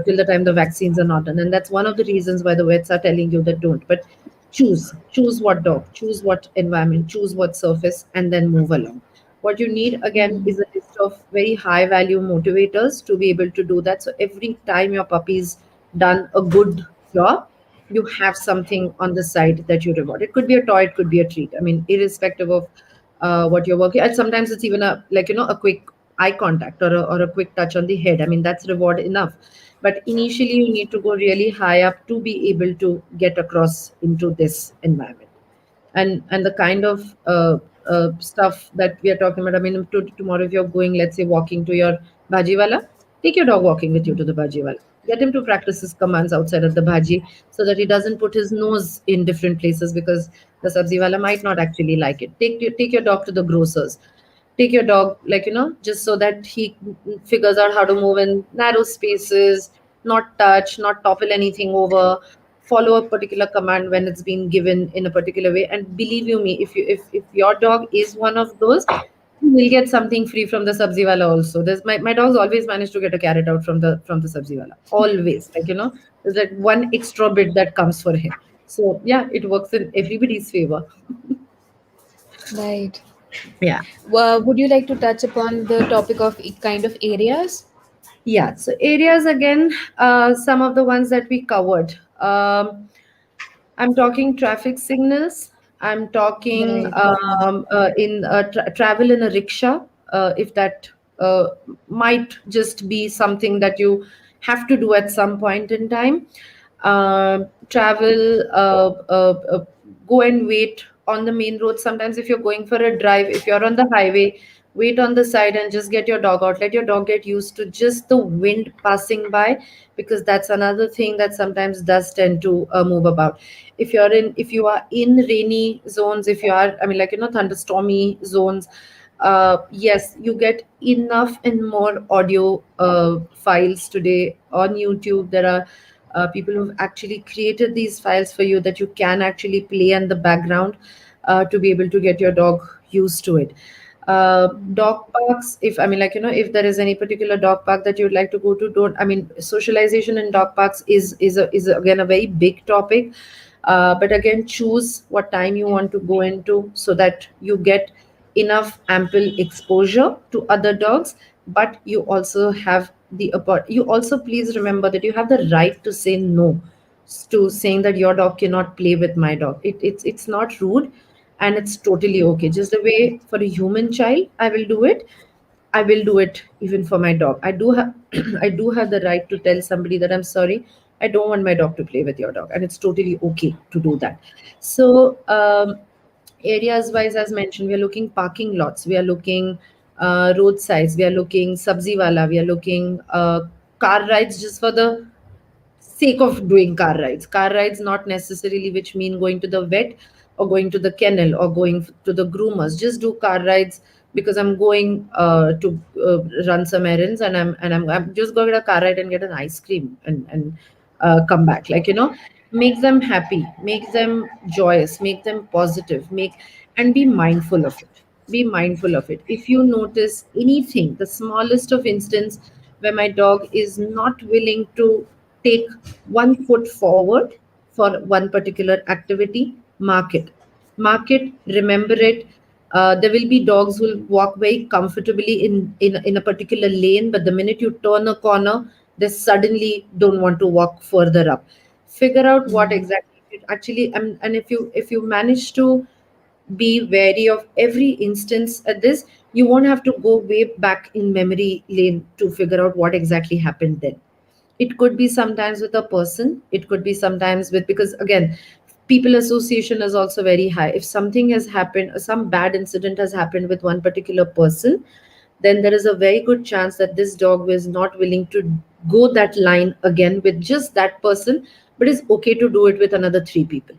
till the time the vaccines are not done, and that's one of the reasons why the vets are telling you that don't. But choose what dog, choose what environment, choose what surface, and then move along. What you need again is a list of very high value motivators to be able to do that. So every time your puppy's done a good job, you have something on the side that you reward. It could be a toy, it could be a treat. I mean, irrespective of what you're working. And sometimes it's even a quick eye contact, or a quick touch on the head. I mean, that's reward enough. But initially, you need to go really high up to be able to get across into this environment. And the kind of stuff that we are talking about. I mean, tomorrow, if you're going, let's say, walking to your bhajiwala, take your dog walking with you to the bhajiwala. Get him to practice his commands outside of the bhaji, so that he doesn't put his nose in different places, because the sabziwala might not actually like it. Take your dog to the grocers. Take your dog, just so that he figures out how to move in narrow spaces, not touch, not topple anything over, follow a particular command when it's been given in a particular way. And believe you me, if your dog is one of those, you will get something free from the sabziwala also. My dog's always managed to get a carrot out from the sabziwala. Always. There's that one extra bit that comes for him. So yeah, it works in everybody's favor. Right. Yeah. Would you like to touch upon the topic of kind of areas? Yeah, so areas again, some of the ones that we covered. I'm talking traffic signals. I'm talking Right. in travel in a rickshaw, if that uh, might just be something that you have to do at some point in time. Travel, go and wait on the main road. Sometimes, if you're going for a drive, if you're on the highway, wait on the side and just get your dog out. Let your dog get used to just the wind passing by, because that's another thing that sometimes does tend to move about. If you are in rainy zones, if you are, I mean, thunderstormy zones, yes, you get enough and more audio files today on YouTube. There are people who've actually created these files for you that you can actually play in the background to be able to get your dog used to it. Dog parks, if I mean, if there is any particular dog park that you would like to go to, don't, I mean, socialization in dog parks is again a very big topic. But again, choose what time you want to go into, so that you get enough ample exposure to other dogs. But you also have you also, please remember that you have the right to say no to saying that your dog cannot play with my dog. It's not rude, and it's totally okay. Just the way for a human child I will do it, I will do it even for my dog. I do have I do have the right to tell somebody that I'm sorry, I don't want my dog to play with your dog, and it's totally okay to do that. So areas wise, as mentioned, we are looking parking lots, we are looking roadsides, we are looking sabzi wala, we are looking car rides, just for the sake of doing car rides. Car rides, not necessarily which mean going to the vet, or going to the kennel or going to the groomers. Just do car rides because I'm going to run some errands, and I'm just going to get a car ride and get an ice cream and come back. Like, make them happy, make them joyous, make them positive, and be mindful of it. Be mindful of it. If you notice anything, the smallest of instance where my dog is not willing to take one foot forward for one particular activity, mark it. Mark it, remember it. There will be dogs who will walk very comfortably in a particular lane, but the minute you turn a corner, they suddenly don't want to walk further up. Figure out what Mm. exactly actually, and if you manage to be wary of every instance at this, you won't have to go way back in memory lane to figure out what exactly happened then. It could be sometimes with a person, it could be sometimes with, because again, people association is also very high. If something has happened, some bad incident has happened with one particular person, then there is a very good chance that this dog is not willing to go that line again with just that person, but is okay to do it with another three people,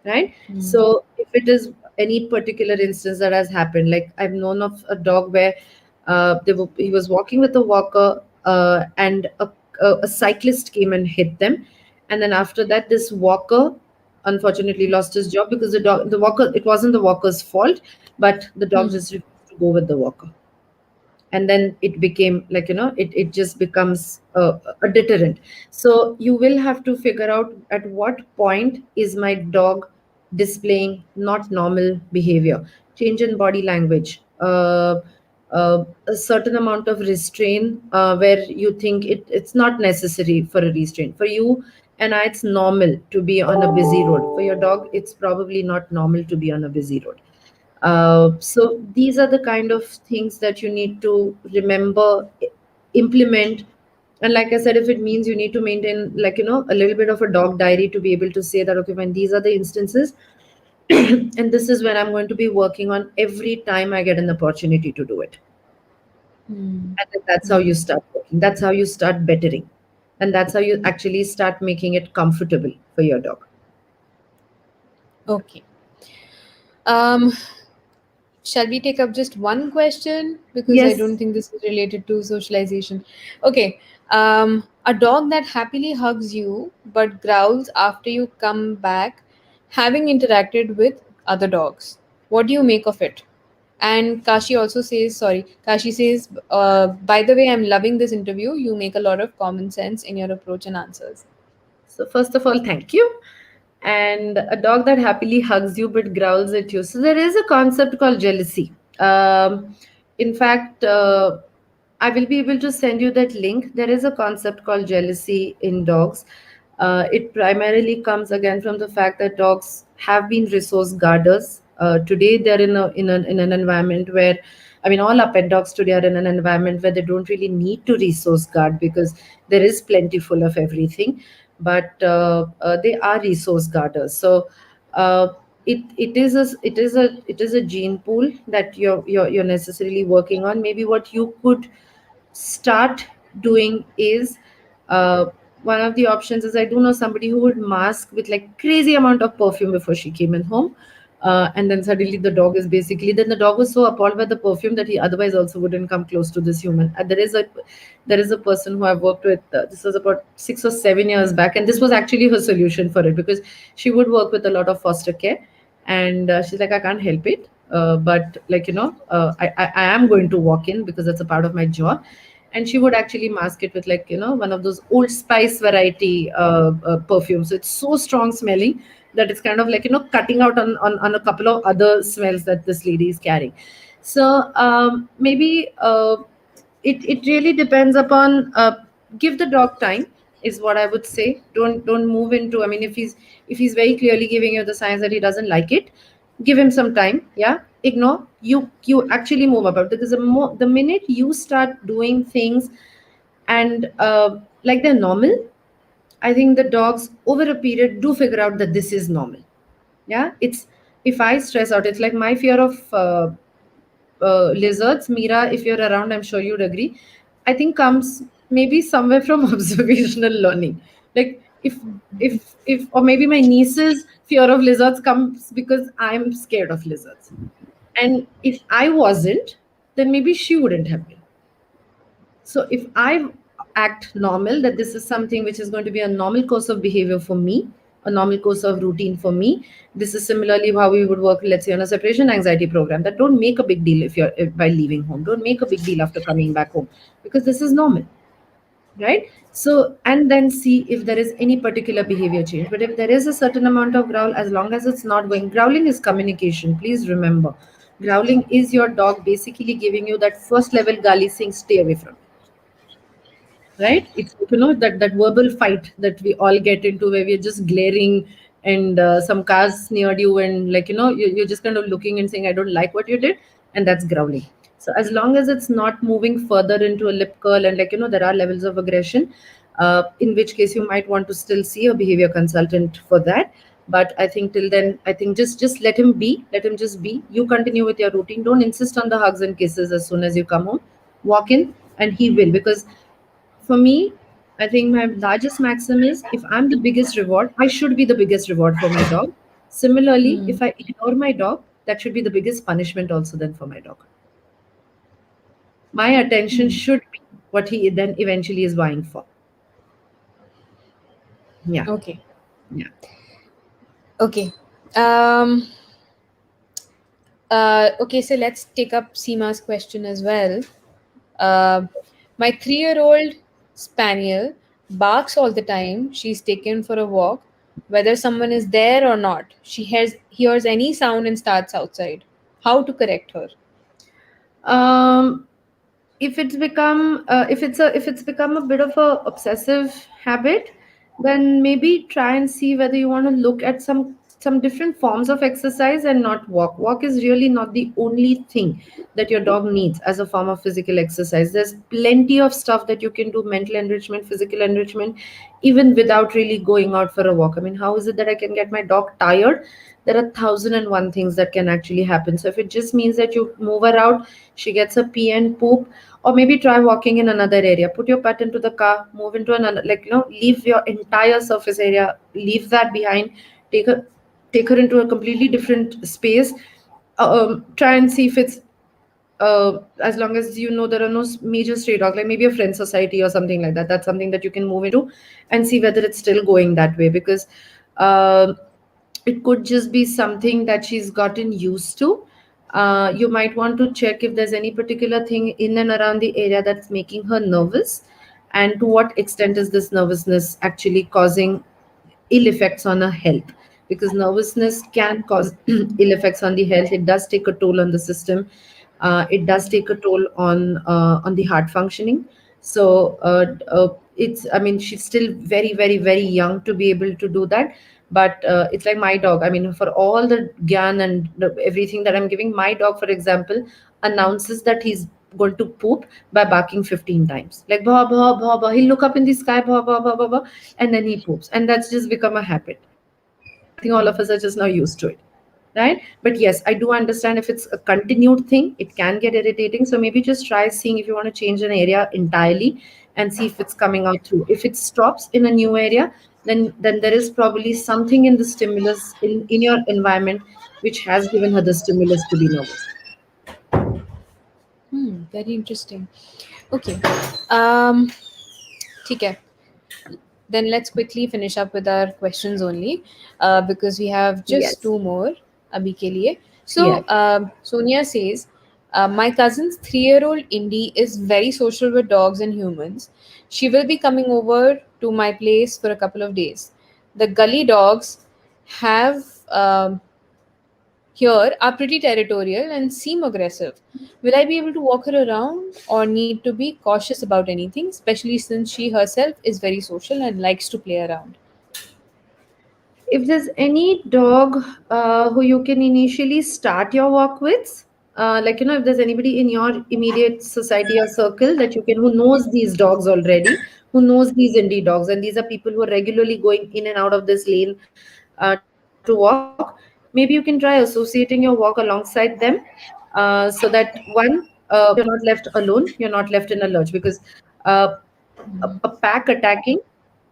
right? Mm. So if it is any particular instance that has happened, like I've known of a dog where he was walking with a walker, and a cyclist came and hit them, and then after that, this walker unfortunately lost his job because the walker, it wasn't the walker's fault, but the dog Mm. just refused to go with the walker, and then it became like, it just becomes a deterrent. So you will have to figure out at what point is my dog displaying not normal behavior, change in body language, a certain amount of restraint, where you think it's not necessary for a restraint for you. And it's normal to be on a busy road. For your dog, it's probably not normal to be on a busy road. So these are the kind of things that you need to remember, implement. And like I said, if it means you need to maintain, like, a little bit of a dog diary to be able to say that, okay, when these are the instances, and this is when I'm going to be working on every time I get an opportunity to do it. Mm. And then that's how you Mm. start working. That's how you start bettering. And that's how you actually start making it comfortable for your dog. Okay. Um, shall we take up just one question? Because I don't Yes. think this is related to socialization. Okay. A dog that happily hugs you but growls after you come back, having interacted with other dogs. What do you make of it? And Kashi says, by the way, I'm loving this interview. You make a lot of common sense in your approach and answers. So first of all, thank you. And a dog that happily hugs you but growls at you. So there is a concept called jealousy. In fact, I will be able to send you that link. There is a concept called jealousy in dogs. It primarily comes again from the fact that dogs have been resource guarders. Today, they're in an environment where, I mean, all our pet dogs today are in an environment where they don't really need to resource guard because there is plentiful of everything, but they are resource guarders. So it is a gene pool that you're necessarily working on. Maybe what you could start doing is, uh, one of the options is, I do know somebody who would mask with like crazy amount of perfume before she came in home. And then suddenly the dog was so appalled by the perfume that he otherwise also wouldn't come close to this human. There is a person who I've worked with. This was about 6 or 7 years back, and this was actually her solution for it, because she would work with a lot of foster care, and she's like, I can't help it, but like, I am going to walk in because that's a part of my job. And she would actually mask it with, like, one of those Old Spice variety perfumes. So it's so strong smelling that it's kind of like, cutting out on a couple of other smells that this lady is carrying. So maybe it really depends upon, give the dog time is what I would say. Don't move into, I mean, if he's very clearly giving you the signs that he doesn't like it, give him some time. Yeah, ignore. You actually move about, because the minute you start doing things and like they're normal, I think the dogs over a period do figure out that this is normal. Yeah, it's, if I stress out, it's like my fear of lizards. Mira, if you're around, I'm sure you'd agree. I think comes maybe somewhere from observational learning. Like If or maybe my niece's fear of lizards comes because I'm scared of lizards. And if I wasn't, then maybe she wouldn't have been. So if I act normal, that this is something which is going to be a normal course of behavior for me, a normal course of routine for me. This is similarly how we would work, let's say, on a separation anxiety program. That don't make a big deal if by leaving home. Don't make a big deal after coming back home, because this is normal, right? So, and then see if there is any particular behavior change. But if there is a certain amount of growl, as long as it's not going, growling is communication. Please remember, growling is your dog basically giving you that first level gali saying, stay away from me, right? It's like, that verbal fight that we all get into, where we're just glaring, and some cars near you, and like, you're just kind of looking and saying, I don't like what you did, and that's growling. So as long as it's not moving further into a lip curl, and like, there are levels of aggression, in which case you might want to still see a behavior consultant for that. But I think till then, I think just let him be, let him just be. You continue with your routine. Don't insist on the hugs and kisses as soon as you come home. Walk in, and he will, because for me, I think my largest maxim is, if I'm the biggest reward, I should be the biggest reward for my dog. Similarly, Hmm. if I ignore my dog, that should be the biggest punishment also then for my dog. My attention Hmm. should be what he then eventually is vying for. Yeah. Okay. Yeah. Okay. Okay, so let's take up Seema's question as well. Uh, my 3-year-old spaniel barks all the time. She's taken for a walk, whether someone is there or not. She hears any sound and starts outside. How to correct her? Um, if it's become a bit of a obsessive habit, then maybe try and see whether you want to look at some different forms of exercise and not walk is really not the only thing that your dog needs as a form of physical exercise. There's plenty of stuff that you can do, mental enrichment, physical enrichment, even without really going out for a walk. I mean, how is it that I can get my dog tired? There are thousand and one things that can actually happen. So if it just means that you move her out, she gets a pee and poop, or maybe try walking in another area. Put your pet into the car, move into another, like, leave your entire surface area, leave that behind. Take her take her into a completely different space. Try and see if it's, as long as there are no major stray dog, like maybe a friend society or something like that. That's something that you can move into and see whether it's still going that way, because uh, it could just be something that she's gotten used to. You might want to check if there's any particular thing in and around the area that's making her nervous, and to what extent is this nervousness actually causing ill effects on our health, because nervousness can cause ill effects on the health. It does take a toll on the system. It does take a toll on the heart functioning. So it's, I mean, she's still very, very, very young to be able to do that. But it's like my dog. I mean, for all the gyan and everything that I'm giving, my dog, for example, announces that he's going to poop by barking 15 times, like blah blah blah blah. He'll look up in the sky, blah blah blah blah blah, and then he poops, and that's just become a habit. And I think all of us are just now used to it, right? But yes, I do understand, if it's a continued thing, it can get irritating. So maybe just try seeing if you want to change an area entirely and see if it's coming out through. If it stops in a new area, then there is probably something in the stimulus in your environment which has given her the stimulus to be nervous. Hmm, very interesting. Okay. Um, ठीक है. Then let's quickly finish up with our questions only, because we have just Yes. two more abhi ke liye. So Yeah. Sonia says, my cousin's 3-year-old Indy is very social with dogs and humans. She will be coming over to my place for a couple of days. The gully dogs have here are pretty territorial and seem aggressive. Will I be able to walk her around or need to be cautious about anything, especially since she herself is very social and likes to play around? If there's any dog who you can initially start your walk with, like, if there's anybody in your immediate society or circle that you can, who knows these dogs already, who knows these indie dogs, and these are people who are regularly going in and out of this lane to walk, maybe you can try associating your walk alongside them, so that one, you're not left alone, you're not left in a lurch, because uh, a pack attacking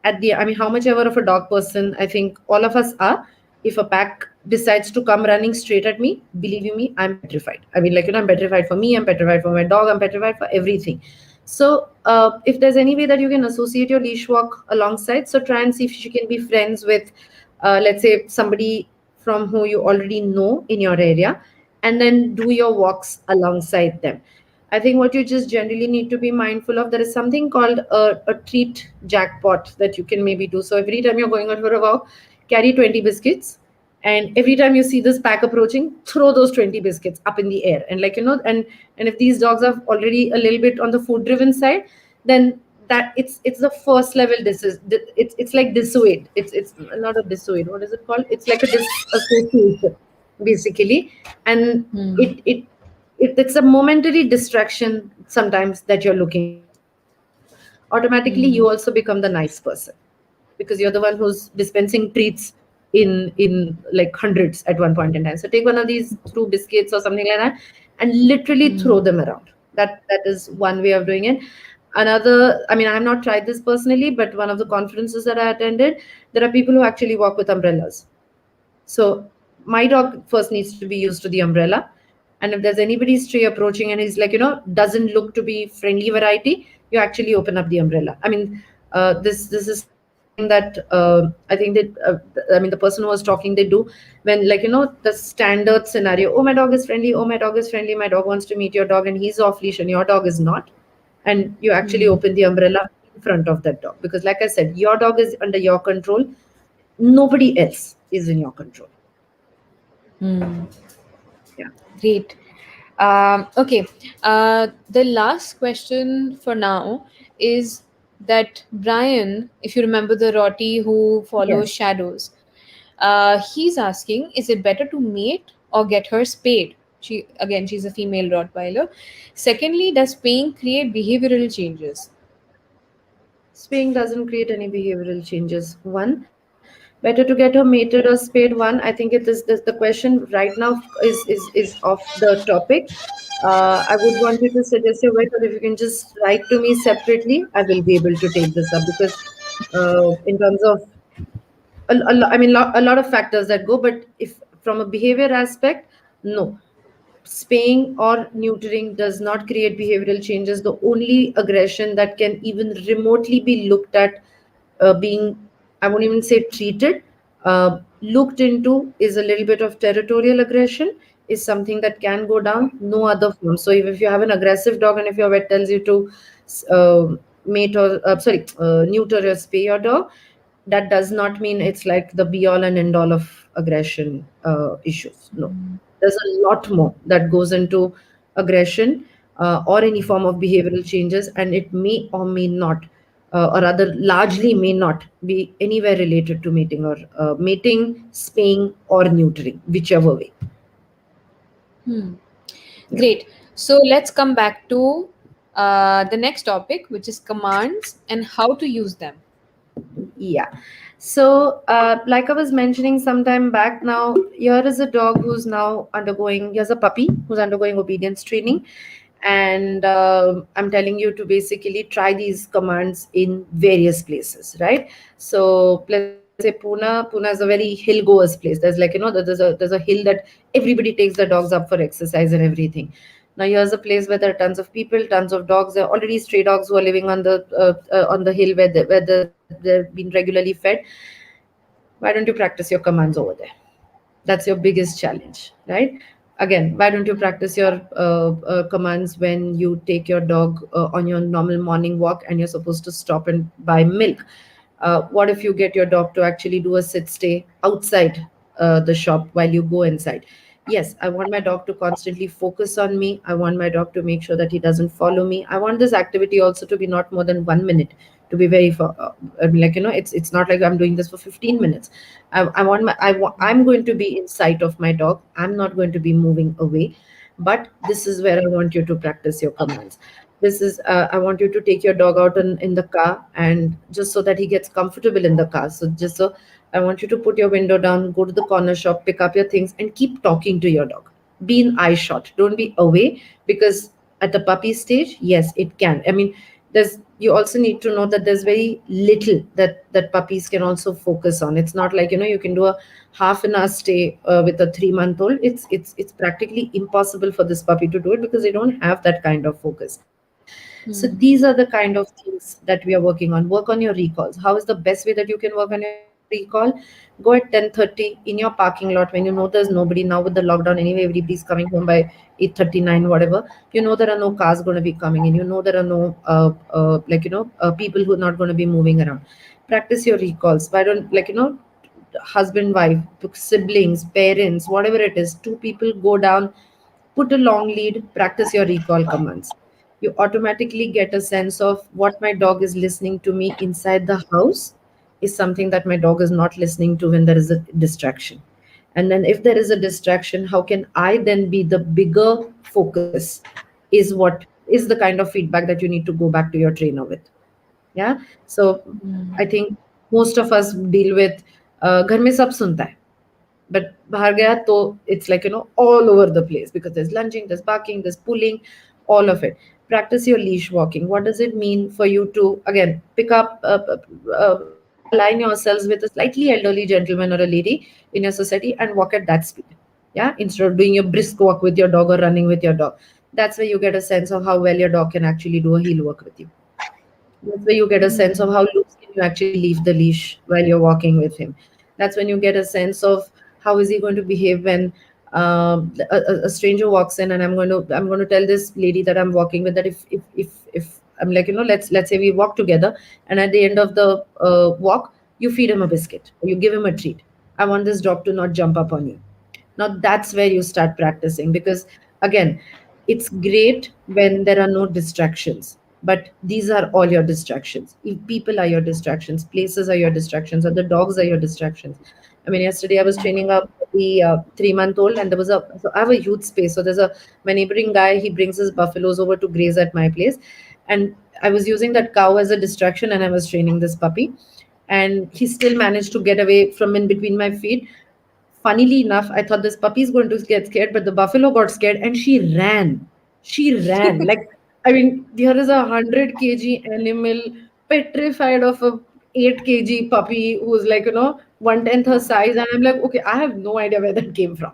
at the, I mean, how much ever of a dog person I think all of us are, if a pack decides to come running straight at me, believe you me, I'm petrified. I mean, like, I'm petrified for me, I'm petrified for my dog, I'm petrified for everything. So if there's any way that you can associate your leash walk alongside, so try and see if you can be friends with, let's say, somebody from who you already know in your area, and then do your walks alongside them. I think what you just generally need to be mindful of, there is something called a treat jackpot that you can maybe do. So every time you're going out for a walk, carry 20 biscuits. And every time you see this pack approaching, throw those 20 biscuits up in the air. And like, and if these dogs are already a little bit on the food driven side, then that it's the first level. It's like dissuade. It's not a dissuade. What is it called? It's like a disassociation, basically. And Hmm. it's a momentary distraction sometimes that you're looking for. Automatically you Hmm. also become the nice person, because you're the one who's dispensing treats in like hundreds at one point in time. So take one of these two biscuits or something like that and literally throw Hmm. them around. That is one way of doing it. Another, I mean, I have not tried this personally, but one of the conferences that I attended, there are people who actually walk with umbrellas. So my dog first needs to be used to the umbrella. And if there's anybody stray approaching and he's like, doesn't look to be friendly variety, you actually open up the umbrella. I mean, this is something that I think that I mean, the person who was talking, they do when, like, the standard scenario. Oh, my dog is friendly. Oh, my dog is friendly. My dog wants to meet your dog, and he's off leash, and your dog is not. And you actually Hmm. open the umbrella in front of that dog, because, like I said, your dog is under your control. Nobody else is in your control. Hmm. Yeah. Great. Okay. The last question for now is that Brian, if you remember the Rottie who follows Yes. shadows, he's asking, is it better to mate or get her spayed? She's a female Rottweiler. Secondly, does spaying create behavioral changes? Spaying doesn't create any behavioral changes. One, better to get her mated or spayed. One, I think it is the question right now is off the topic. I would want you to suggest your way, or if you can just write to me separately, I will be able to take this up, because in terms of I mean, a lot of factors that go, but if from a behavior aspect, no. Spaying or neutering does not create behavioral changes. The only aggression that can even remotely be looked at, being, I won't even say treated, looked into, is a little bit of territorial aggression, is something that can go down. No other form. So if you have an aggressive dog and if your vet tells you to uh, mate or, neuter or spay your dog, that does not mean it's like the be all and end all of aggression issues. No, there's a lot more that goes into aggression or any form of behavioral changes, and it may or may not, or rather, largely may not be anywhere related to mating or mating, spaying, or neutering, whichever way. Hmm. Yeah. Great. So let's come back to the next topic, which is commands and how to use them. Yeah. So, like I was mentioning some time back now, here is a dog who's now undergoing, here's a puppy who's undergoing obedience training. And I'm telling you to basically try these commands in various places, right? So, let's say Pune is a very hill goers place. There's, like, there's a hill that everybody takes their dogs up for exercise and everything. Now here's a place where there are tons of people, tons of dogs. There are already stray dogs who are living on the hill where they're being regularly fed. Why don't you practice your commands over there? That's your biggest challenge, right? Again, why don't you practice your commands when you take your dog on your normal morning walk and you're supposed to stop and buy milk? What if you get your dog to actually do a sit stay outside the shop while you go inside? Yes, I want my dog to constantly focus on me. I want my dog to make sure that he doesn't follow me. I want this activity also to be not more than 1 minute. To be very, I mean, like, it's not like I'm doing this for 15 minutes. I want I'm going to be in sight of my dog. I'm not going to be moving away. But this is where I want you to practice your commands. This is I want you to take your dog out in the car, and just so that he gets comfortable in the car. So just so I want you to put your window down, go to the corner shop, pick up your things, and keep talking to your dog. Be in eye shot. Don't be away, because at the puppy stage, yes, it can. I mean, there's you also need to know that there's very little that puppies can also focus on. It's not like, you can do a half an hour stay with a 3 month old. It's practically impossible for this puppy to do it because they don't have that kind of focus. So these are the kind of things that we are working on. Work on your recalls. How is the best way that you can work on your recall? Go at 10:30 in your parking lot when you know there's nobody. Now with the lockdown, anyway, everybody's coming home by 8:39, whatever. You know there are no cars going to be coming in. You know there are no people who are not going to be moving around. Practice your recalls. Why don't, husband, wife, siblings, parents, whatever it is, two people go down, put a long lead, practice your recall commands. You automatically get a sense of what my dog is listening to me inside the house is something that my dog is not listening to when there is a distraction. And then if there is a distraction, how can I then be the bigger focus, is what is the kind of feedback that you need to go back to your trainer with. Yeah. So I think most of us deal with घर में सब सुनता है, but bahar gaya to it's like, all over the place because there's lunging, there's barking, there's pulling, all of it. Practice your leash walking. What does it mean for you to again pick up align yourselves with a slightly elderly gentleman or a lady in your society and walk at that speed? Yeah, instead of doing a brisk walk with your dog or running with your dog. That's where you get a sense of how well your dog can actually do a heel work with you. That's where you get a sense of how loose can you actually leave the leash while you're walking with him. That's when you get a sense of how is he going to behave when a stranger walks in, and I'm going to tell this lady that I'm walking with that if I'm like, let's say we walk together, and at the end of the walk you feed him a biscuit or you give him a treat. I want this dog to not jump up on you. Now that's where you start practicing, because again, it's great when there are no distractions, but these are all your distractions. If people are your distractions, places are your distractions, or the dogs are your distractions. I mean, yesterday I was training up the 3 month old, and there was so I have a huge space. So there's a my neighboring guy, he brings his buffaloes over to graze at my place. And I was using that cow as a distraction, and I was training this puppy. And he still managed to get away from in between my feet. Funnily enough, I thought this puppy is going to get scared, but the buffalo got scared and she ran. She ran. Like, I mean, here is a 100 kg animal petrified of a 8 kg puppy who's like, 1/10 her size. And I'm like, okay, I have no idea where that came from.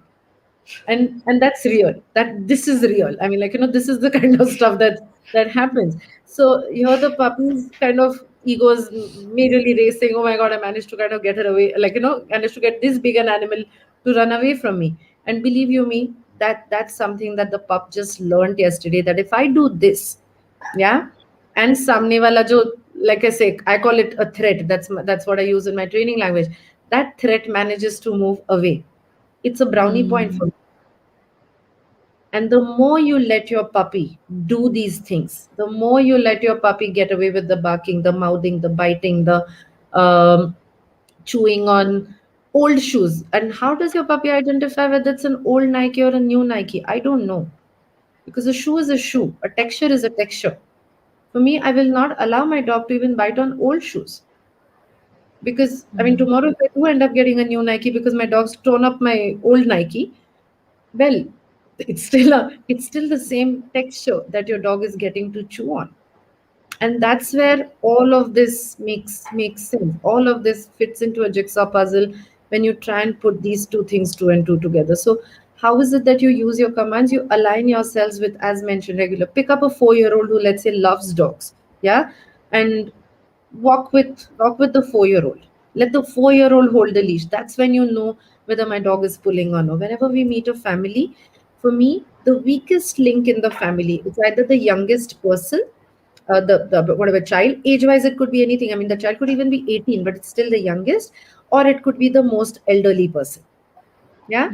And that's real. That this is real. I mean, like, this is the kind of stuff that happens. So here the puppy's kind of egos majorly racing. Oh my god, I managed to kind of get her away, like, managed to get this big an animal to run away from me. And believe you me, that's something that the pup just learned yesterday, that if I do this, yeah, and samne wala jo, like I say, I call it a threat. That's what I use in my training language. That threat manages to move away. It's a brownie point for me. And the more you let your puppy do these things, the more you let your puppy get away with the barking, the mouthing, the biting, the um, chewing on old shoes. And how does your puppy identify whether it's an old Nike or a new Nike? I don't know. Because a shoe is a shoe, a texture is a texture. For me, I will not allow my dog to even bite on old shoes. Because, I mean, tomorrow if I do end up getting a new Nike because my dog's torn up my old Nike, well, it's still the same texture that your dog is getting to chew on. And that's where all of this makes sense. All of this fits into a jigsaw puzzle when you try and put these two things, two and two, together. So how is it that you use your commands? You align yourselves with, as mentioned, regular. Pick up a 4-year-old who, let's say, loves dogs, yeah, and walk with the 4-year-old. Let the 4-year-old hold the leash. That's when you know whether my dog is pulling on. Or whenever we meet a family, for me, the weakest link in the family is either the youngest person, the whatever child, age wise it could be anything. I mean, the child could even be 18, but it's still the youngest, or it could be the most elderly person. Yeah.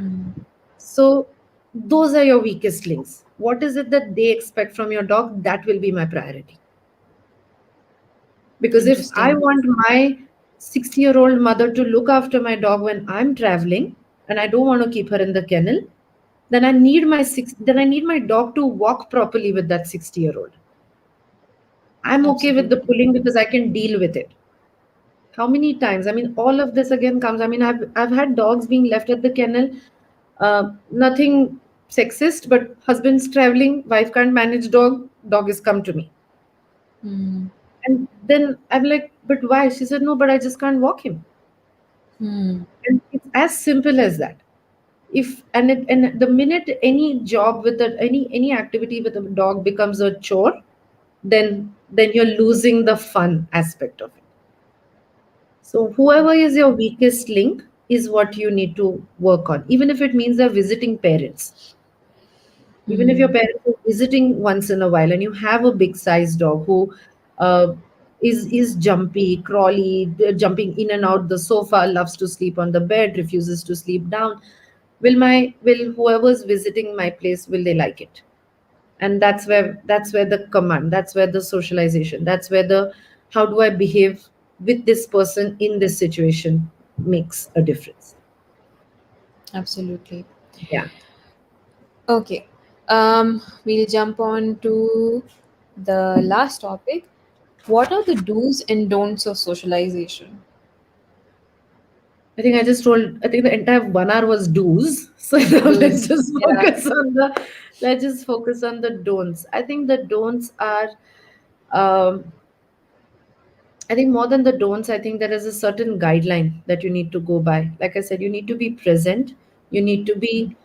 So those are your weakest links. What is it that they expect from your dog? That will be my priority. Because if I Interesting. want my 60-year-old mother to look after my dog when I'm traveling and I don't want to keep her in the kennel, then I need my dog to walk properly with that 60-year-old. I'm okay with the Absolutely. pulling because I can deal with it. How many times? I mean, all of this again comes. I mean, I've had dogs being left at the kennel. Nothing sexist, but husband's traveling, wife can't manage dog. Dog has come to me. And then I'm like, but why? She said, no, but I just can't walk him. Hmm. And it's as simple as that. If and the minute any job with any activity with a dog becomes a chore, then you're losing the fun aspect of it. So whoever is your weakest link is what you need to work on, even if it means they're visiting parents. Even if your Hmm. parents are visiting once in a while and you have a big sized dog who uh, is jumpy, crawly, jumping in and out the sofa, loves to sleep on the bed, refuses to sleep down, will whoever's visiting my place, will they like it? And that's where the command, that's where the socialization, that's where the how do I behave with this person in this situation makes a difference. Absolutely. Yeah. Okay. We'll jump on to the last topic. What are the do's and don'ts of socialization? I think the entire 1 hour was do's. So now Do's. Yeah. let's just focus on the don'ts. I think the don'ts are, um, I think more than the don'ts, I think there is a certain guideline that you need to go by. Like I said, you need to be present. You need to be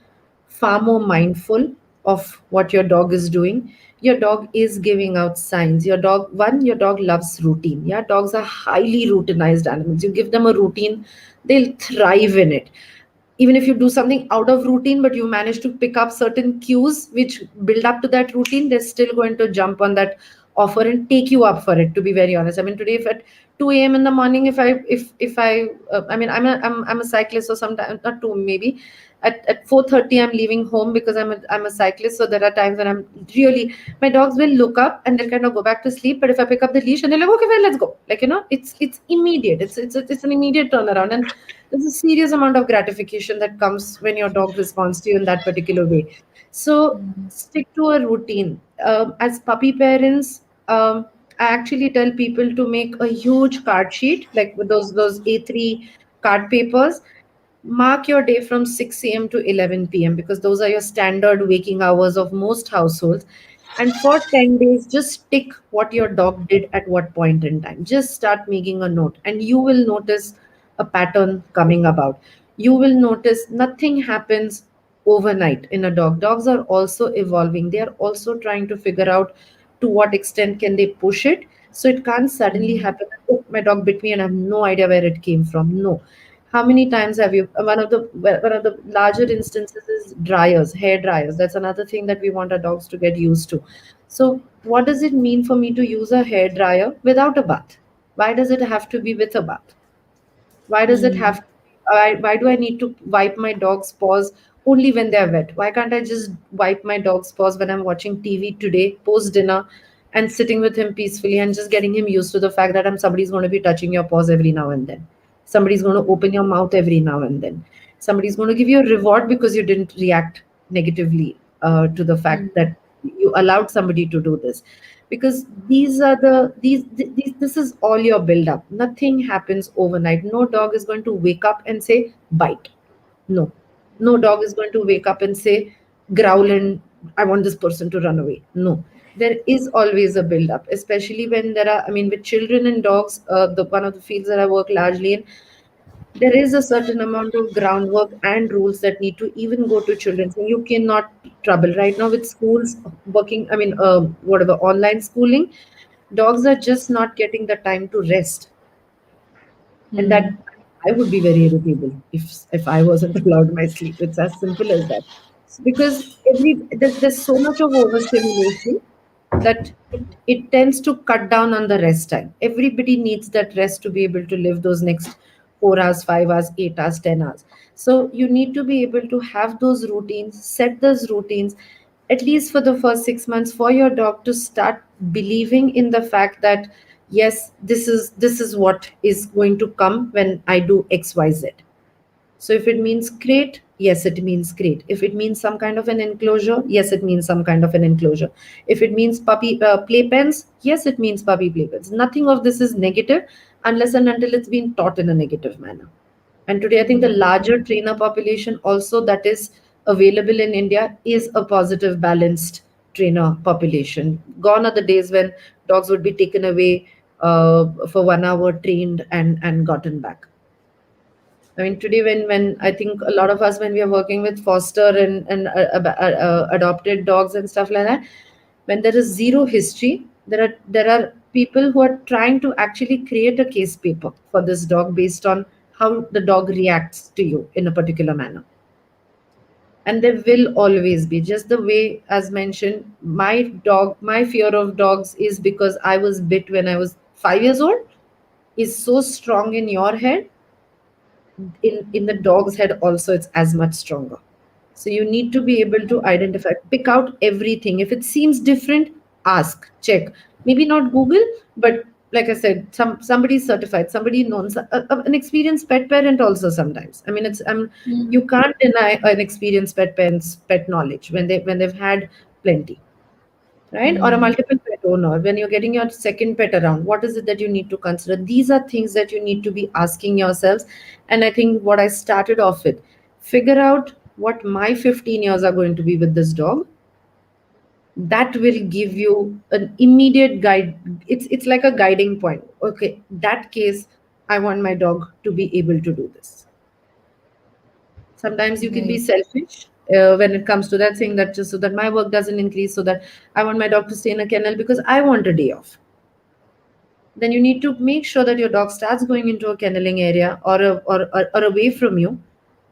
far more mindful of what your dog is doing. Your dog is giving out signs. Your dog loves routine. Yeah, dogs are highly routinized animals. You give them a routine, they'll thrive in it. Even if you do something out of routine, but you manage to pick up certain cues which build up to that routine, they're still going to jump on that offer and take you up for it, to be very honest. I mean, today, if at 2 a.m. in the morning, if I I mean, I'm a cyclist, so sometimes not 2 maybe at 4:30 I'm leaving home because I'm a cyclist. So there are times when I'm really, my dogs will look up and they'll kind of go back to sleep, but if I pick up the leash and they're like, okay, well, let's go, like, it's immediate. It's an immediate turnaround. And there's a serious amount of gratification that comes when your dog responds to you in that particular way. So stick to a routine. As puppy parents, I actually tell people to make a huge card sheet, like with those A3 card papers. Mark your day from 6 a.m. to 11 p.m. because those are your standard waking hours of most households. And for 10 days, just tick what your dog did at what point in time. Just start making a note, and you will notice a pattern coming about. You will notice nothing happens overnight in a dog. Dogs are also evolving, they are also trying to figure out to what extent can they push it. So it can't suddenly happen, oh, my dog bit me and I have no idea where it came from. No. How many times have you? One of the larger instances is dryers, hair dryers. That's another thing that we want our dogs to get used to. So, what does it mean for me to use a hair dryer without a bath? Why does it have to be with a bath? Why does it Hmm. have? Why do I need to wipe my dog's paws only when they're wet? Why can't I just wipe my dog's paws when I'm watching TV today, post dinner, and sitting with him peacefully and just getting him used to the fact that somebody's going to be touching your paws every now and then. Somebody's going to open your mouth every now and then. Somebody's going to give you a reward because you didn't react negatively to the fact that you allowed somebody to do this, because these are these this is all your build up. Nothing happens overnight. No dog is going to wake up and say bite. No. No dog is going to wake up and say growl and I want this person to run away. No. There is always a build up, especially when there are, I mean, with children and dogs, the one of the fields that I work largely in, there is a certain amount of groundwork and rules that need to even go to children. So you cannot trouble right now with schools working. I mean, whatever online schooling, dogs are just not getting the time to rest, and that Hmm. I would be very irritable if I wasn't allowed my sleep. It's as simple as that. Because there's so much of overstimulation that it tends to cut down on the rest time. Everybody needs that rest to be able to live those next 4 hours, 5 hours, 8 hours, 10 hours. So you need to be able to have those routines, set those routines, at least for the first 6 months, for your dog to start believing in the fact that yes, this is what is going to come when I do XYZ. So if it means crate, yes, it means crate. If it means some kind of an enclosure, yes, it means some kind of an enclosure. If it means puppy playpens, yes, it means puppy playpens. Nothing of this is negative unless and until it's been taught in a negative manner. And today, I think the larger trainer population also that is available in India is a positive, balanced trainer population. Gone are the days when dogs would be taken away for 1 hour, trained and gotten back. I mean, today when I think a lot of us, when we are working with foster and adopted dogs and stuff like that, when there is zero history, there are people who are trying to actually create a case paper for this dog based on how the dog reacts to you in a particular manner. And there will always be, just the way as mentioned, my fear of dogs is because I was bit when I was 5 years old, is so strong in your head. In the dog's head also, it's as much stronger. So you need to be able to identify, pick out everything. If it seems different, ask, check. Maybe not Google, but like I said, somebody certified, somebody knows, an experienced pet parent also sometimes. I mean, it's Mm. you can't deny an experienced pet parent's pet knowledge when they've had plenty, right? Or a Mm. multiple pet owner, when you're getting your second pet around, what is it that you need to consider? These are things that you need to be asking yourselves. And I think what I started off with, figure out what my 15 years are going to be with this dog. That will give you an immediate guide. It's like a guiding point. Okay, that case, I want my dog to be able to do this. Sometimes you can be Right. selfish when it comes to that, saying that just so that my work doesn't increase, so that I want my dog to stay in a kennel because I want a day off. Then you need to make sure that your dog starts going into a kenneling area, or away from you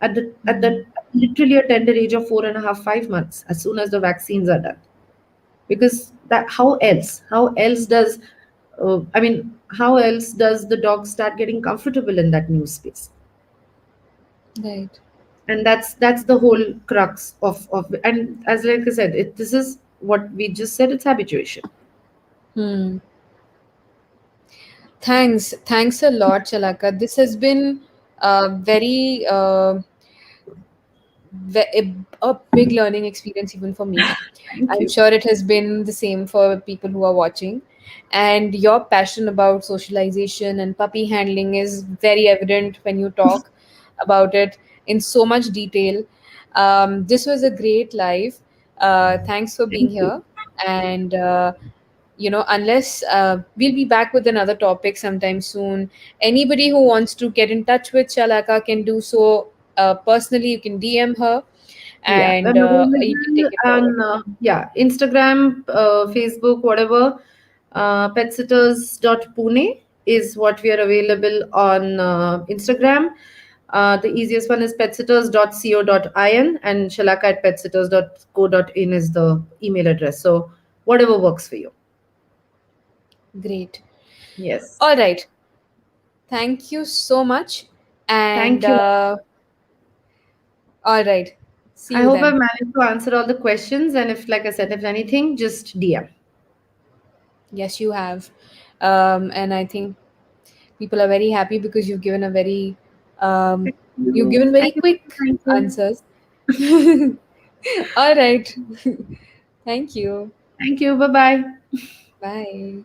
at the Mm. literally a tender age of 4.5, 5 months, as soon as the vaccines are done. Because that, how else does how else does the dog start getting comfortable in that new space? Right. And that's the whole crux of, and as like I said, this is what we just said, it's habituation. Hmm. Thanks a lot, Shalaka. This has been very a big learning experience even for me. Thank I'm you. sure it has been the same for people who are watching. And your passion about socialization and puppy handling is very evident when you talk about it in so much detail. This was a great live. Thanks for being Thank you. here. And unless we'll be back with another topic sometime soon. Anybody who wants to get in touch with Shalaka can do so personally. You can DM her, Yeah, and I'm you can available take it forward. on Instagram, Facebook, whatever. PetSitters.Pune is what we are available on Instagram. The easiest one is petsitters.co.in, and Shalaka at petsitters.co.in is the email address. So whatever works for you. Great. Yes. All right. Thank you so much. And Thank you. all right. See I you hope I've then. managed to answer all the questions. And if, like I said, if anything, just DM. Yes, you have. And I think people are very happy because um, Thank you've you. given very Thank you. quick Thank you. answers. All right. Thank you. Thank you. Bye bye. Bye.